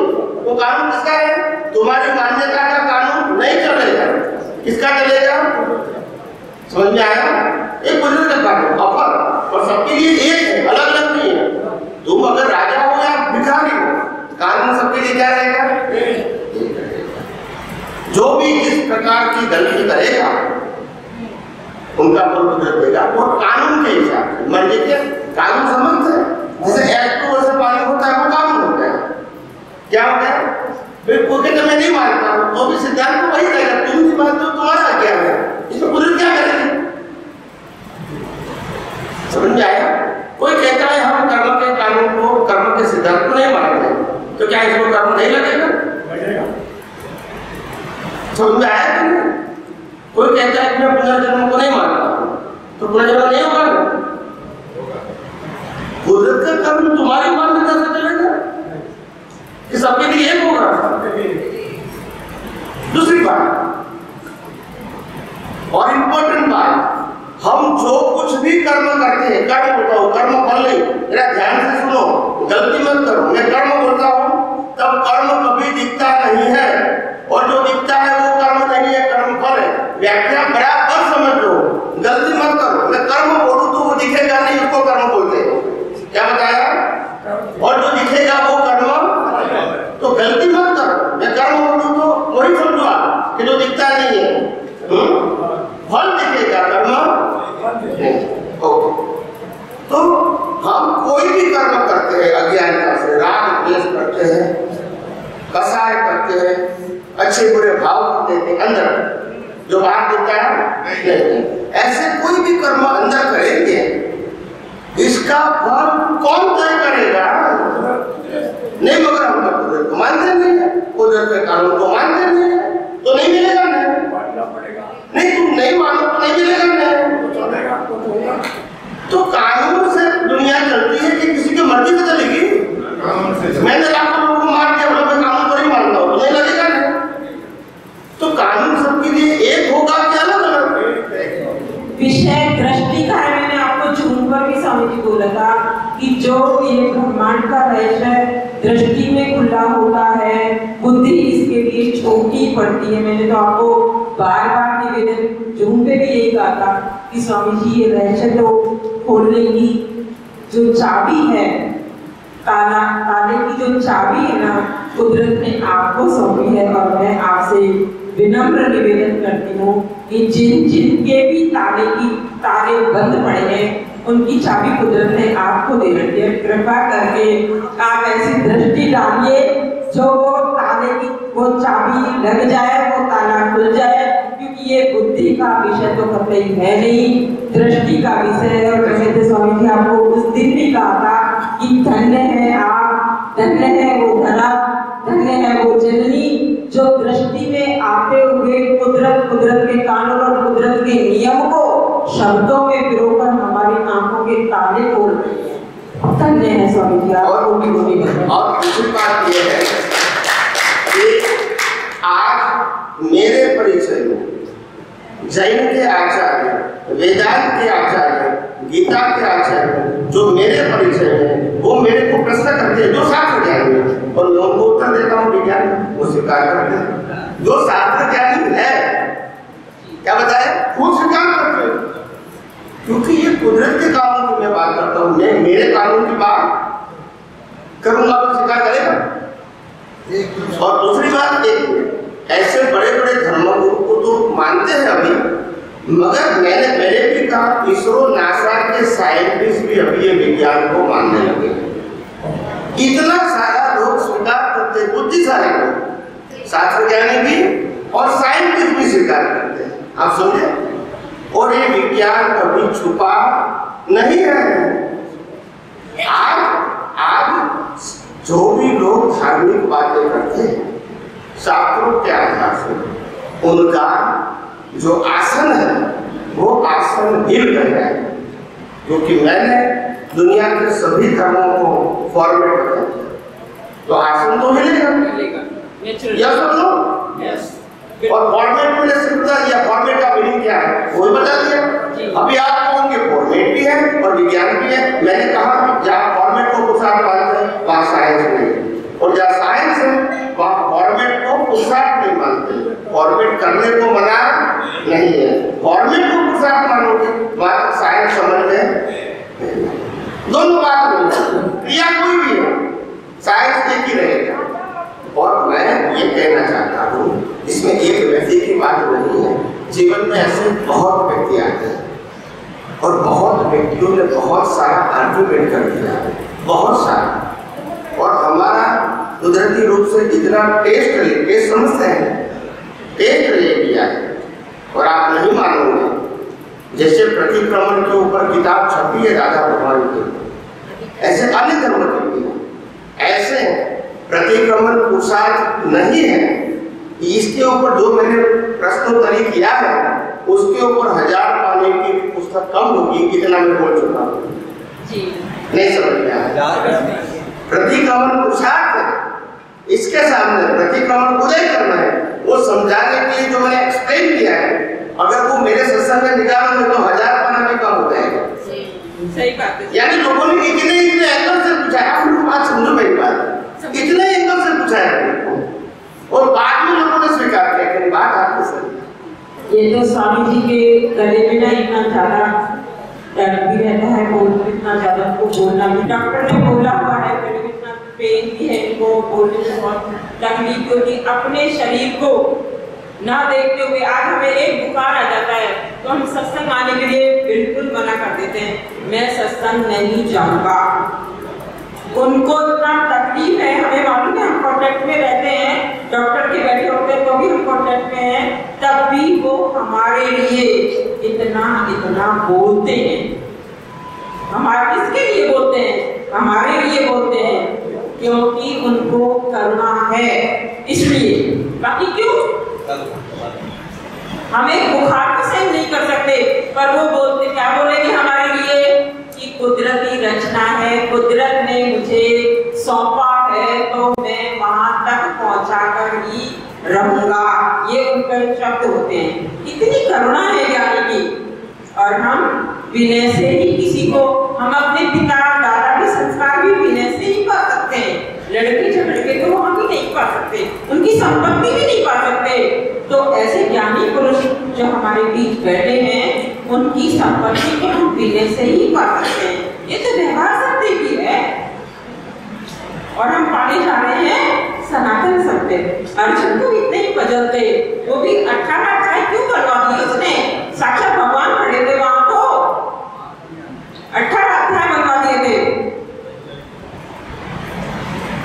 वो कानून किसका है? तुम्हारी मान्यता का कानून नहीं चलेगा, किसका चलेगा? समझ में आया? एक कुदरत का कानून अफर और सबके लिए एक है, अलग अलग नहीं है। तुम अगर राजा हो या भिखारी हो, कानून सबके लिए क्या रहेगा? जो भी इस प्रकार की गलती करेगा उनका फल कुदरत देगा, और कानून के हिसाब से। मर्जी के कानून समझते हैं, जैसे एक्ट टू से पानी होता है वो कानून होता है। क्या होता है? बिल्कुल कहते मैं नहीं मानता हूँ, तो भी सिद्धांत तो वही रहेगा, तुम नहीं मानते हो, तुम्हारा क्या है? इसमें कुदरत क्या करेगी? समझ में आया? कोई कहता है हम कर्म के कानून को, कर्म के सिद्धांत को नहीं मानते, तो क्या इसको कर्म नहीं लगेगा? समझ में आया कि नहीं? कोई कहता है कि मैं पुनर्जन्म को नहीं मानता, तो पुनर्जन्म नहीं होगा। कुदरत का कर्म तुम्हारी मान्यता से चलेगा कि सबके लिए एक होगा? दूसरी बात और इंपॉर्टेंट बात, हम जो कुछ भी कर्म करते हैं, कर्म बताओ, कर्म फल नहीं, मेरा ध्यान से सुनो, गलती मत करो। मैं कर्म बोलता हूँ तब कर्म कभी दिखता नहीं है, और जो दिखता है वो कर्म नहीं है, कर्म फल है। व्याख्या बराबर समझ लो, गलती मत करो। मैं कर्म बोलूं तो वो दिखेगा नहीं, उसको कर्म बोलते हैं। क्या बताया? और जो दिखेगा वो कर्म, तो गलती मत करो। मैं कर्म बोलूं तो वही समझो आप कि जो दिखता नहीं है, फल दिखेगा, कर्म ओके। तो हम कोई भी कर्म करते हैं अज्ञानता से, राग द्वेष करते हैं, कसाय करते हैं, अच्छे बुरे भाव देते हैं, अंदर जो बाहर दिखता है नहीं। ऐसे कोई भी कर्म अंदर करेंगे, इसका फल कौन तय करेगा? नहीं, मगर हम कुदरत को मानते नहीं है, कुदरत के कानून को मानते नहीं है, तो नहीं मिलेगा। नहीं, तुम नहीं मानो तो नहीं मिलेगा। नहीं, तो कानून से दुनिया चलती है कि किसी की मर्जी से चलेगी? मैंने लाखों लोगों को मार दिया, मैं कानून नहीं पड़ती है। मैंने तो आपको बार बार निवेदन जूम पे भी यही कहा था कि स्वामी जी ये रहस्य तो खोलने की जो चाबी है, ताले की जो चाबी है ना, कुदरत ने आपको सौंपी है। और मैं आपसे विनम्र निवेदन करती हूँ कि जिनके भी ताले बंद पड़े हैं उनकी चाबी कुदरत ने आपको दे रखी है। कृपा करके आप ऐसी दृष्टि डालिए जो वो चाबी लग जाए, वो ताला खुल जाए, क्योंकि ये बुद्धि का विषय तो कतई है नहीं, दृष्टि का विषय है। और कहते स्वामी जी आपको उस दिन भी कहा था कि धन्य है आप, धन्य है वो धरा, धन्य है वो जननी जो दृष्टि में आते हुए कुदरत के कानून और कुदरत के नियम को शब्दों में पिरोकर हमारी आंखों के ताले खोल रही है। धन्य है स्वामी जी। और दूसरी बात यह है कि आज मेरे परिचय में जैन के आचार्य, वेदांत के आचार्य, गीता के आचार्य जो मेरे परिचय में, वो मेरे को प्रश्न करते हैं जो शास्त्र ज्ञानी है, और मैं उनको उत्तर देता हूँ विज्ञान, वो स्वीकार करते हैं। जो शास्त्र ज्ञानी है क्या बताए, वो स्वीकार करते हैं, क्योंकि ये कुदरत के कानून की मैं बात करता हूँ। मैं मेरे कानून की बात करूंगा तो स्वीकार करेगा। और दूसरी बात, एक ऐसे बड़े बड़े धर्मगुरु को तो मानते हैं अभी, मगर मैंने पहले भी कहा इसरो नासा के साइंटिस्ट भी अभी ये विज्ञान को मानने लगे। इतना सारा लोग स्वीकार करते, बुद्धिशाली लोग, शास्त्र ज्ञानी भी और साइंटिस्ट भी स्वीकार करते हैं। आप समझे? और ये विज्ञान कभी छुपा नहीं है। आज जो भी लोग धार्मिक बातें करते हैं शास्त्रों के आधार से, उनका जो आसन है वो आसन हिल गया है, क्योंकि मैंने दुनिया के सभी धर्मों को फॉर्मेट बताया, तो आसन तो हिलेगा। यस और नो? और फॉर्मेट में सिर्फ या फॉर्मेट का मीनिंग क्या है वो बता दिया। अभी आप कहोगे फॉर्मेट भी है और विज्ञान भी है। मैंने कहा जहाँ फॉर्मेट को पुरुषार्थ मानते हैं वहाँ साइंस नहीं है, और जहाँ साइंस है वहाँ फॉर्मेट को पुरुषार्थ नहीं मानते, फॉर्मेट करने को मना नहीं है। फॉर्मेट को पुरुषार्थ मानोगे वहाँ साइंस समझ में दोनों बात नहीं, क्रिया कोई भी है, साइंस एक ही रहेगा। और मैं ये कहना चाहता हूँ, इसमें एक व्यक्ति की बात नहीं है, जीवन में ऐसे बहुत व्यक्ति आते हैं और बहुत व्यक्तियों ने बहुत सारा आर्गुमेंट कर दिया, बहुत सारा, और हमारा कुदरती रूप से इतना टेस्ट समझते हैं, टेस्ट ले लिया है। और आप नहीं मानोगे, जैसे प्रतिक्रमण के ऊपर किताब छपी है राधा भगवान की, ऐसे अन्य धर्म के भी ऐसे प्रतिक्रमण पुरुषार्थ नहीं है। इसके ऊपर जो मैंने प्रश्नोत्तरी किया है उसके ऊपर 1000 पाने की पुस्तक कम होगी, इतना मैं बोल चुका हूँ। नहीं समझ में आया? प्रतिक्रमण पुरुषार्थ है, इसके सामने प्रतिक्रमण उदय करना है, वो समझाने के लिए जो मैंने एक्सप्लेन किया है, अगर वो मेरे सत्संग में निकालोगे तो 1000 पाना भी कम हो जाएगा। सही बात है। यानी लोगों ने इतने एंगल से पूछा है, आप लोग बात समझो मेरी बात, इतने एंगल से पूछा है और बाद में लोगों ने स्वीकार किया कि बात आपको सही। ये तो स्वामी जी के गले में ना इतना ज्यादा दर्द भी रहता है, इतना ज्यादा उनको बोलना भी, डॉक्टर ने बोला हुआ है, इतना पेन भी है इनको बोलने में बहुत तकलीफ, क्योंकि अपने शरीर को ना देखते हुए आज हमें एक बुखार आ जाता है तो हम सत्संग आने के लिए बिल्कुल मना कर देते हैं, मैं सत्संग नहीं जाऊंगा। उनको इतना तकलीफ है, हमें मालूम है, हम कॉन्टेक्ट में रहते हैं, डॉक्टर के बैठे होते हैं तो भी हम कॉन्टेक्ट में हैं, तब भी वो हमारे लिए इतना बोलते हैं। हमारे किसके लिए बोलते हैं? हमारे लिए बोलते हैं, क्योंकि उनको करना है इसलिए। बाकी क्यों? हम एक बुखार को सहन नहीं कर सकते, पर वो बोलते, क्या बोलेंगे हमारे लिए कि कुदरती रचना है, कुदरत ने मुझे सौंपा है तो मैं वहां तक पहुंचाकर ही रहूंगा। ये उनके शब्द होते हैं। इतनी करुणा है ज्ञानी की, और हम विनय से ही किसी को, हम अपने पिता दादा के संस्कार भी विनय से ही पा सकते हैं। लड़के झगड़ के तो हम भी नहीं पा सकते, उनकी संपत्ति भी नहीं पा सकते, संपत्ति को हम पीने से ही पा सकते हैं। ये तो व्यवहार शक्ति भी है। और हम पाने जा रहे हैं सनातन सत्य। अर्जुन को इतने ही बदलते, वो भी 18 अध्याय क्यों करवा दिए उसने? साक्षात भगवान खड़े थे वहां तो 18 अध्याय बनवा दिए थे।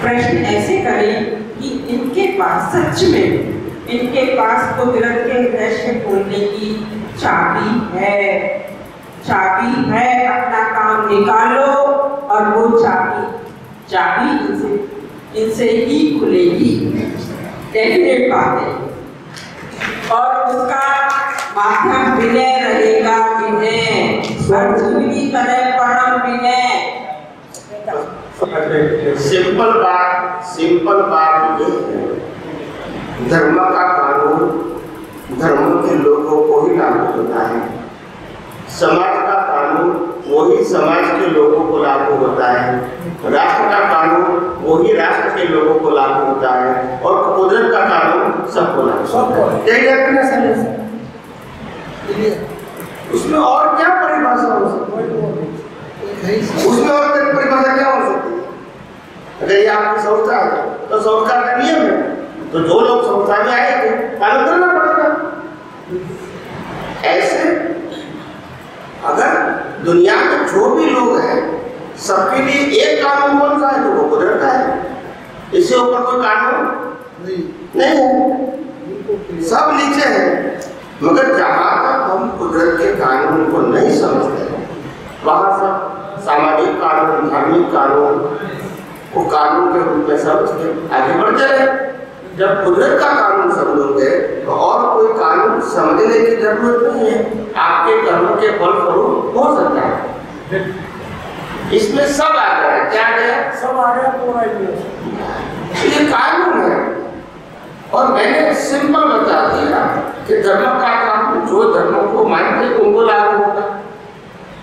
प्रश्न ऐसे करें कि इनके पास सच में इनके पास कुदरत के रहस्य खोलने की चाबी है। अपना काम निकालो और वो चाबी इनसे ही खुलेगी। डेफिनेट बात है। और उसका माध्यम विनय रहेगा। विनय अर्जुन की तरह परम विनय। सिंपल बात ये है, धर्म का कानून धर्म के लोगों को ही लागू होता है। समाज का कानून वही समाज के लोगों को लागू होता है। राष्ट्र का कानून वही राष्ट्र के लोगों को लागू होता है। और कुदरत का कानून सबको लागू होता है। उसमें और क्या परिभाषा हो सकती है? उसमें और परिभाषा क्या हो सकती है? अगर ये आपकी संस्था है तो संस्था का नियम है, तो जो लोग संस्था में आएंगे पालन करना पड़ेगा। ऐसे अगर दुनिया में जो भी लोग हैं सबके लिए एक कानून कौन सा है? तो वो कुदरत का है। इससे ऊपर कोई कानून नहीं है, सब नीचे है। मगर जहाँ तक हम कुदरत के कानून को नहीं समझते वहाँ सब सामाजिक कानून, धार्मिक कानून को कानून के रूप में समझ के आगे बढ़ते रहे। जब कुदरत का कानून समझोगे तो और कोई कानून समझने की जरूरत नहीं है। आपके कर्मों के फलस्वरूप हो सकता है। इसमें सब आ गया। क्या गया? सब आ गया। पूरा ये कानून है। और मैंने सिंपल बता दिया कि धर्म का कानून जो धर्मों को मानते उनको लागू होगा।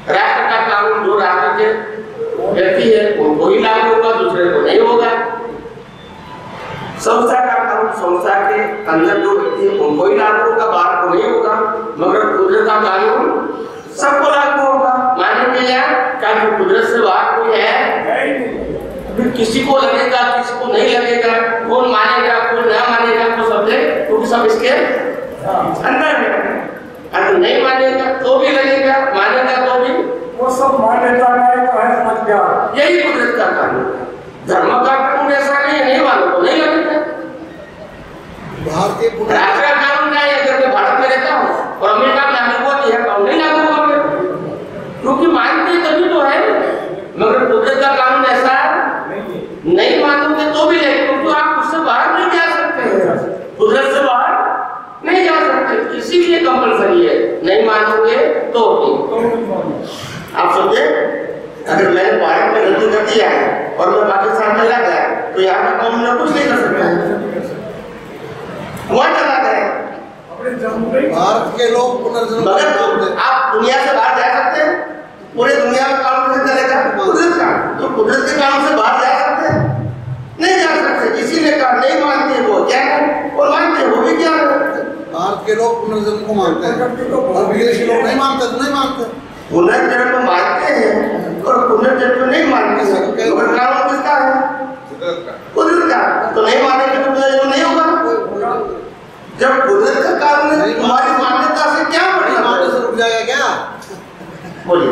राष्ट्र का कानून जो राष्ट्र के व्यक्ति है उनको ही लागू होगा, दूसरे को नहीं होगा। संस्था का कानून संस्था के अंदर जो व्यक्ति है उनको ही लागू होगा, बाहर को नहीं होगा। मगर कुदरत का कानून सबको लागू होगा। मानेंगे या क्या कुदरत से बाहर कोई है? किसी को लगेगा, किसी को नहीं लगेगा, कौन मानेगा, कौन ना मानेगा, तो सब क्योंकि सब इसके अंदर है। अगर नहीं मानेगा तो भी लगेगा, मानेगा तो भी वो सब मान्यता है मत क्या। यही कुदरत का कानून है। धर्म का कानून ऐसा नहीं मानो तो नहीं लगेगा। राष्ट्र का कानून क्या है? अगर मैं भारत में रहता हूँ और अमेरिका में लागू होती है कानून नहीं लागू होगा, क्योंकि मानते तभी तो है। मगर कुदरत का कानून ऐसा नहीं मानोगे तो भी नहीं, क्योंकि आप उससे बाहर नहीं जा सकते। कुदरत से बाहर नहीं जा सकते, इसीलिए कंपलसरी है। नहीं मानोगे तो भी। आप समझे? अगर मैंने भारत में गलती कर दिया है और मैं पाकिस्तान में लग गया तो यहाँ का कानून कुछ नहीं कर सकता है। वहाँ चला गया। भारत के लोग पुनर्जन्म। मगर आप दुनिया से बाहर जा सकते हैं? पूरे दुनिया में कानून कैसे चलेगा? कुदरत का। तो कुदरत के कानून से बाहर जा सकते हैं? नहीं जा सकते। इसीलिए कहा नहीं मानते वो क्या है और मानते वो भी क्या है। भारत के लोग पुनर्जन्म को मानते हैं और विदेशी लोग नहीं मानते तो नहीं मानते। पुनर्जन्म मानते हैं और पुनर्जन्म नहीं मानते हैं। मगर कानून किसका है? कुदरत का। तो नहीं मानेंगे तो पुनर्जन्म नहीं होगा। जब कुदरत का कानून है तुम्हारी मान्यता से क्या मानने से रुक जाएगा क्या? बोलिए।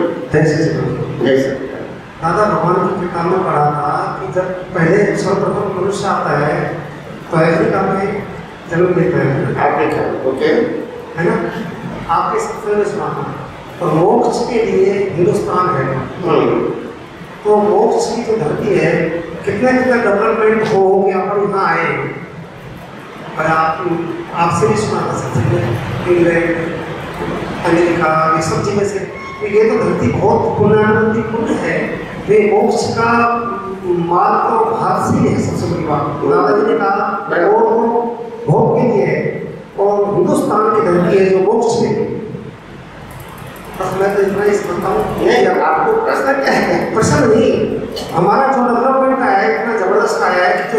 दादा भगवान की किताब में पढ़ा था कि जब पहले सर्वप्रथम मनुष्य आता है तो अफ्रीका में जन्म लेता है। अफ्रीका, ओके, है ना? आपके सबसे सुना तो मोक्ष के लिए हिंदुस्तान है। तो मोक्ष की जो धरती है कितने डेवलपमेंट हो कि अपन यहाँ आए। और आपसे भी सुना था सबसे पहले इंग्लैंड, अमेरिका, ये सब जगह से ये तो धरती बहुत पुनरावृत्तिपूर्ण है। वे मोक्ष का मार्ग तो भाग से है। सबसे बड़ी बात दादाजी ने कहा वो भोग के लिए है और हिंदुस्तान की धरती है जो मोक्ष में। बस मैं तो इतना ही समझता हूँ। नहीं, आपको प्रश्न क्या है? प्रश्न नहीं, हमारा जो डेवलपमेंट आया है इतना जबरदस्त आया है कि जो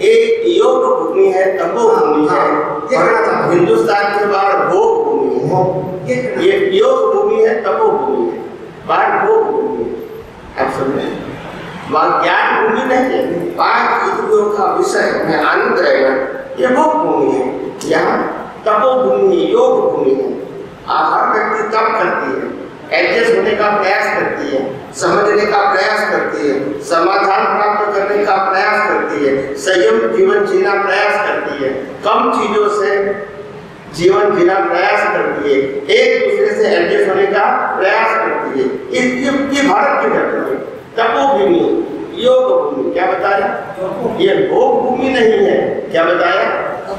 एक योग भूमि है, तपो भूमि है, हिंदुस्तान के बाहर भोग भूमि है। भोग। ये योग भूमि है, तपोभूमि है, बाहर भोग भूमि है। आप समझे, वहाँ ज्ञान भूमि नहीं है, 5 इंद्रियों का विषय में आनंद रहेगा, ये भोग भूमि है। यहाँ तपोभूमि, योग भूमि है। हर व्यक्ति तप करती है, एडजस्ट होने का प्रयास करती है, समझने का प्रयास करती है, समाधान प्राप्त करने का प्रयास करती है, संयम जीवन जीना प्रयास करती है, कम चीजों से जीवन जीना प्रयास करती है, एक दूसरे से एडजस्ट होने का प्रयास करती है। ये भारत की घटना है। तपोभूमि, योग भूमि, क्या बताया? ये भोग भूमि नहीं है, क्या बताया?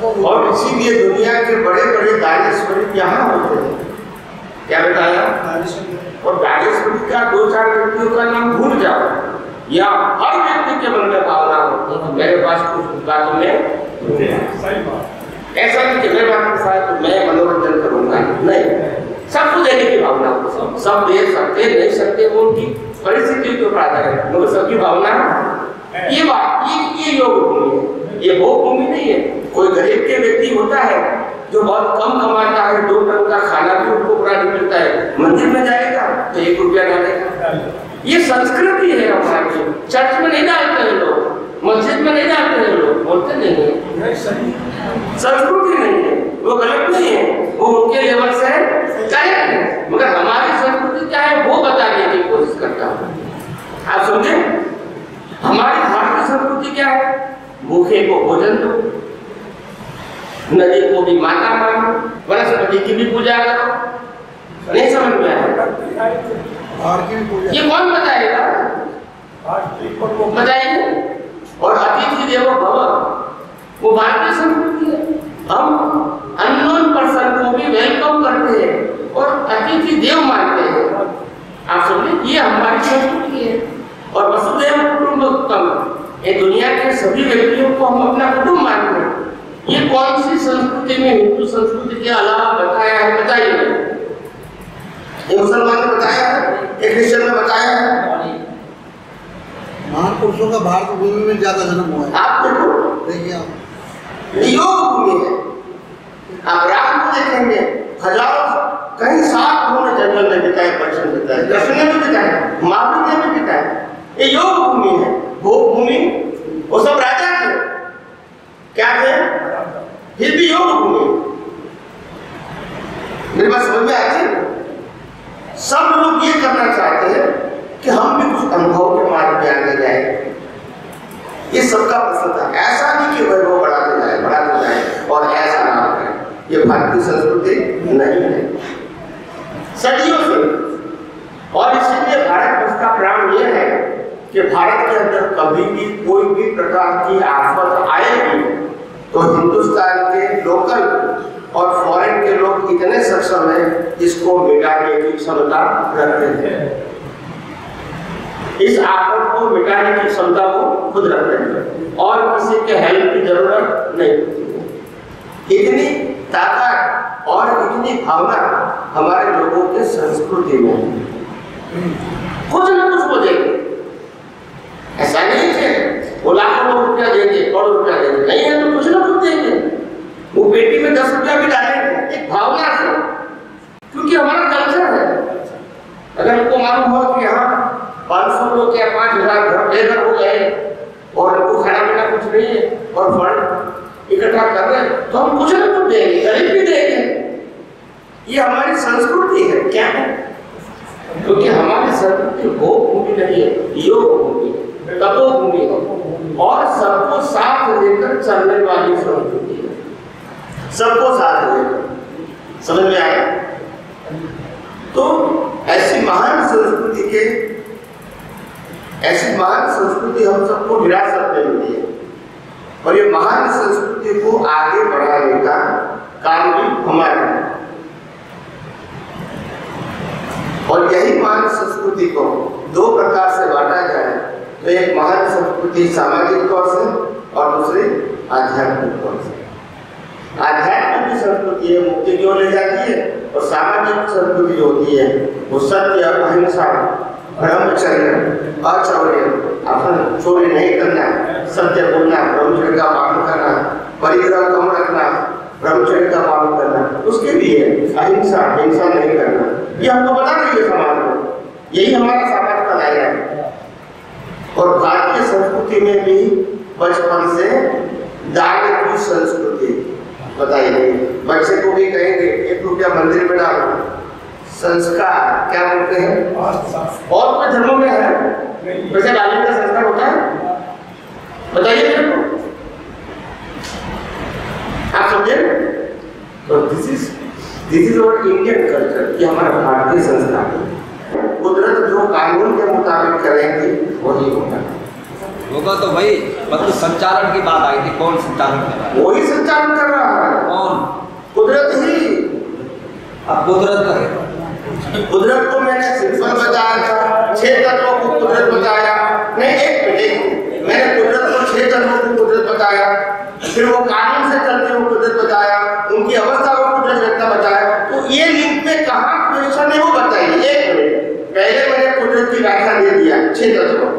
और इसीलिए दुनिया के बड़े बड़े दानेश्वरी यहाँ होते हैं, क्या बताया? और दानेश्वरी का 2-4 व्यक्तियों का नाम भूल जाओ, या हर व्यक्ति के मन में भावना हो मेरे पास कुछ बातों में ऐसा नहीं कि मैं बात के साथ मैं मनोरंजन करूंगा, नहीं, सबको देने की भावना हो। सब दे सकते नहीं सकते वो उनकी परिस्थिति के ऊपर आधार है, मगर सबकी भावना ये बात, ये योग भूमि है, ये भोग भूमि नहीं है। कोई गरीब के व्यक्ति होता है जो बहुत कम कमाता है, 2 टन का खाना भी उनको पूरा नहीं मिलता है, मंदिर में जाएगा तो 1 रुपया डालेगा। ये संस्कृति है हमारी। चर्च में नहीं डालते हैं लोग, मस्जिद में नहीं डालते हैं लोग, बोलते नहीं है, संस्कृति नहीं है, वो गलत नहीं है, वो उनके लेवल से करेक्ट है, मगर हमारी संस्कृति क्या है वो बताने की कोशिश करता हूँ। आप समझे, हमारी भारतीय संस्कृति क्या है? भूखे को भोजन दो, नदी को भी माता मानो, वनस्पति की भी पूजा करो। नहीं समझ में आया? ये कौन बताएगा? बताइए। और अतिथि देवो भव, वो भारतीय संस्कृति है। हम अननोन पर्सन को भी वेलकम करते हैं और अतिथि देव मानते हैं। आप समझे, ये हमारी संस्कृति है। और वसुधैव कुटुंबकम, ये दुनिया के सभी व्यक्तियों को हम अपना कुटुंब मानते हैं। ये कौन सी संस्कृति में, हिंदू संस्कृति के अलावा बताया है? बताइए। ये मुसलमान ने बताया है, एक क्रिश्चियन ने बताया है। महान पुरुषों का भारत भूमि में ज्यादा जन्म हुआ है। आप देखो, देखिए आप, योग भूमि है। आप राम को देखेंगे, हजारों कहीं 7 उन्होंने जंगल में बिताए, परिश्रम बिताए, दर्शन में बिताए, महावीर में बिताए। ये योग भूमि है। भोग भूमि वो सब राजा थे, क्या थे? फिर भी योग भूमि। मेरी बात समझ में आती है? सब लोग ये करना चाहते हैं कि हम भी कुछ अनुभव के मार्ग में आगे जाए। ये सबका प्रश्न था। ऐसा नहीं कि वैभव बढ़ाते जाए और ऐसा ना करें। ये भारतीय संस्कृति नहीं है, सदियों से। और इसीलिए भारत वर्ष का प्राण ये है कि भारत के अंदर कभी भी कोई भी प्रकार की आफत आएगी तो हिंदुस्तान के लोकल और फॉरेन के लोग इतने सक्षम हैं इसको मिटाने की क्षमता रखते हैं। इस आफत को मिटाने की क्षमता को खुद रखते हैं और किसी के हेल्प की जरूरत नहीं। इतनी ताकत और इतनी भावना हमारे लोगों के संस्कृति में कुछ न कुछ वो देंगे। ऐसा नहीं है वो लाखों रुपया देंगे, करोड़ रुपया देंगे, नहीं है तो कुछ न कुछ देंगे। वो पेटी में 10 रुपया भी डालेंगे एक भावना से, क्योंकि हमारा कल्चर है। अगर उनको मालूम हो कि यहाँ 500 लोग या 5000 घर बेघर हो गए और उनको खाना पीना कुछ नहीं है और फंड इकट्ठा कर रहे हैं तो हम कुछ न कुछ देंगे, गरीब भी देंगे। ये हमारी संस्कृति है। क्या है? क्योंकि हमारी संस्कृति भोग भूमि नहीं है, योग भूमि है, तपोभूमि है और सबको साथ लेकर चलने वाली संस्कृति है। सबको साथ लेकर, समझ में आया? तो ऐसी महान संस्कृति हम सबको विरासत में मिली है और ये महान संस्कृति को आगे बढ़ाने का काम भी हमारा है। और यही महान संस्कृति को 2 प्रकार से बांटा जाए तो एक महान संस्कृति सामाजिक तौर से और दूसरी आध्यात्मिक तौर से। आध्यात्मिक संस्कृति है मुक्ति की ओर ले जाती है और सामाजिक संस्कृति जो होती है वो सत्य, अहिंसा, ब्रह्मचर्य, अचौर्य, अपन चोरी नहीं करना, सत्य बोलना, ब्रह्मचर्य का पालन करना, परिग्रह कम रखना, ब्रह्मचर्य का पालन करना, उसके लिए अहिंसा, हिंसा नहीं करना, ये हमको बता रही है समाज में, यही हमारा समाज का दायरा है। और भारतीय संस्कृति में भी बचपन से दान की संस्कृति बताई गई। बच्चे को भी कहेंगे 1 रुपया मंदिर में डालो, संस्कार क्या बोलते हैं, और कोई धर्मों में है वैसे डालने का संस्कार होता है? बताइए मेरे को, आप समझे? तो this is our Indian culture, ये हमारा भारतीय संस्कार है। कुदरत जो कानून के मुताबिक करेंगे वही होगा। होगा तो भाई, मतलब संचालन की बात आई थी, कौन संचालन कर रहा है? वही संचालन कर रहा है। कौन? कुदरत ही। अब कुदरत करे, कुदरत को मैंने सिंपल बताया था, 6 तत्वों को कुदरत बताया। नहीं, एक मिनट, मैंने कुदरत को 6 तत्वों को कुदरत बताया, फिर वो कानून से चलते हुए कुदरत बताया, उनकी अवस्था को कुदरत रखना बताया। तो ये लिंक में कहाँ क्वेश्चन है वो बताइए। एक मिनट, पहले मैंने कुदरत की व्याख्या दे दिया 6 तत्वों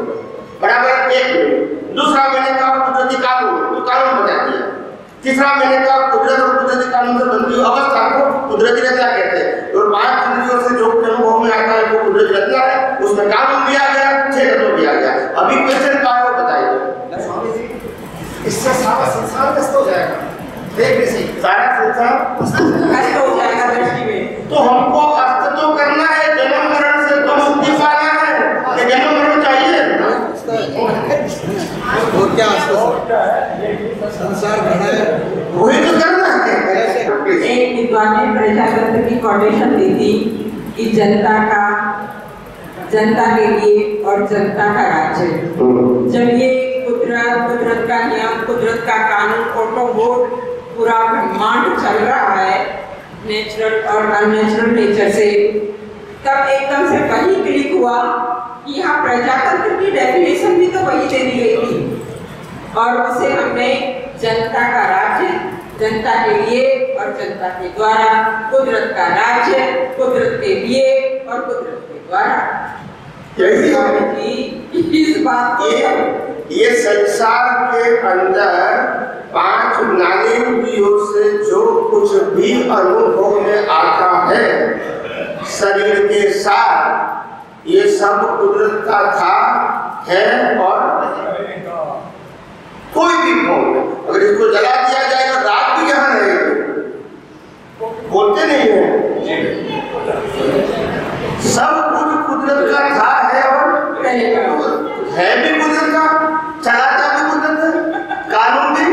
बराबर, 1 मिनट। दूसरा मैंने कहा कुदरती कानून, तो कानून बता दिया। तीसरा मैंने कहा कुदरत और कुदरती कानून से बनती हुई अवस्था को कुदरती रचना कहते हैं। और 5 इंद्रियों से जो अनुभव में आता है वो कुदरती रचना है, उसमें कानून दिया गया, 6 तत्व दिया गया। अभी क्वेश्चन क्या है वो बताइए। स्वामी जी, इससे सारा संसार नष्ट हो जाएगा, देख भी सही, सारा संसार नष्ट हो जाएगा दृष्टि में। तो हमको अस्त तो करना है, जन्म मरण से तो मुक्ति पाना है, ये जन्म मरण चाहिए। और क्या संसार घड़ा है, वही तो करना है। एक विद्वान ने प्रजातंत्र की कोटेशन दी थी कि जनता के लिए और जनता का राज्य। जब ये कुदरत का नियम, कुदरत का कानून, ऑटोमोट पूरा ब्रह्मांड चल रहा है नेचुरल और अननेचुरल नेचर से, तब एकदम से वही क्लिक हुआ कि यहाँ प्रजातंत्र की डेफिनेशन भी तो वही दे दी गई थी, और उसे हमने जनता का राज्य, जनता के लिए और जनता के द्वारा, कुदरत का राज्य, कुदरत के लिए और कुदरत के द्वारा। इस बात को ये संसार के अंदर 5 ज्ञानेंद्रियों से जो कुछ भी अनुभव में आता है शरीर के साथ, ये सब कुदरत का था, है और कोई भी फॉर्म में। अगर इसको जला दिया जाएगा रात भी यहाँ रहेगी, बोलते नहीं है। सब कुछ कुदरत का था, है और है भी कुदरत का, चलाता भी कुदरत है, कानून भी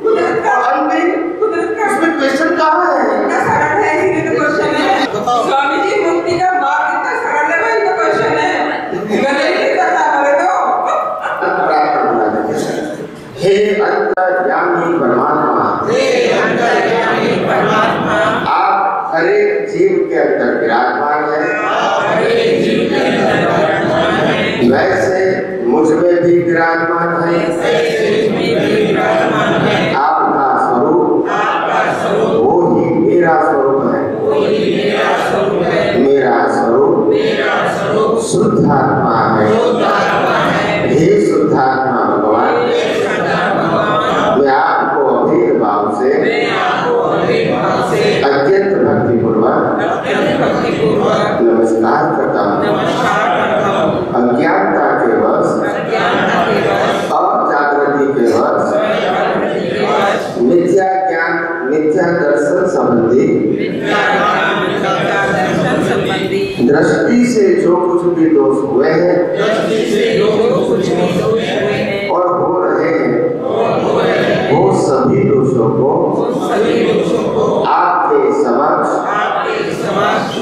कुदरत का, अंत भी कुदरत का। उसमें क्वेश्चन कहाँ है? इतना सरल है, इसीलिए तो क्वेश्चन है। स्वामी जी, मुक्ति का मार्ग इतना सरल है, वही तो क्वेश्चन है। गले के साथ बोले तो हे अंतर्यामी परमात्मा, आप हर एक जीव के अंदर विराजमान है, वैसे मुझ में भी विराजमान है। आपका स्वरूप वो ही मेरा स्वरूप है। मेरा स्वरूप शुद्ध आत्मा है। हे शुद्ध आत्मा भगवान, मैं आपको अभेद भाव से अत्यंत भक्तिपूर्वक नमस्कार करता हूँ। अज्ञानता के वश, अजागृति के वश, मिथ्या ज्ञान, मिथ्या दर्शन संबंधी दृष्टि से जो कुछ भी दोष हुए हैं और हो रहे हैं, वो सभी दोषों को आपके समक्ष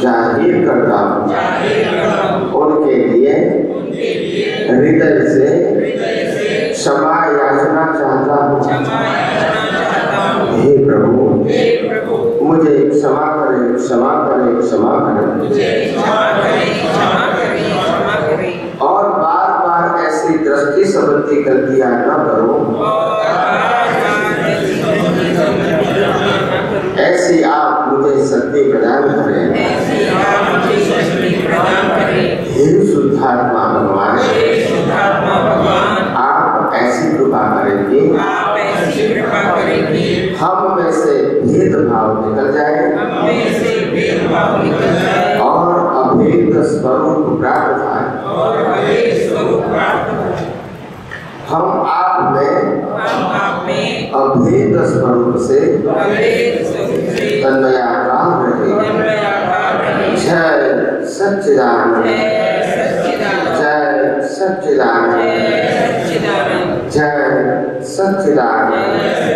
जाहिर करता हूँ। उनके लिए हृदय से क्षमा याचना चाहता हूँ। हे प्रभु, मुझे क्षमा करें, क्षमा करें, क्षमा करें। और बार बार ऐसी दृष्टि संबंधी गलतियां न करो, ऐसी आप मुझे शक्ति प्रदान करें। हे शुद्धात्मा भगवान, आप ऐसी कृपा करेंगे हम में से भेदभाव निकल जाए स्वरूप प्राप्त था, हम आप में अभेद स्वरूप से तन्मयाकार रहे। जय सच्चिदानंद, जय सच्चिदानंद, जय सच्चिदानंद।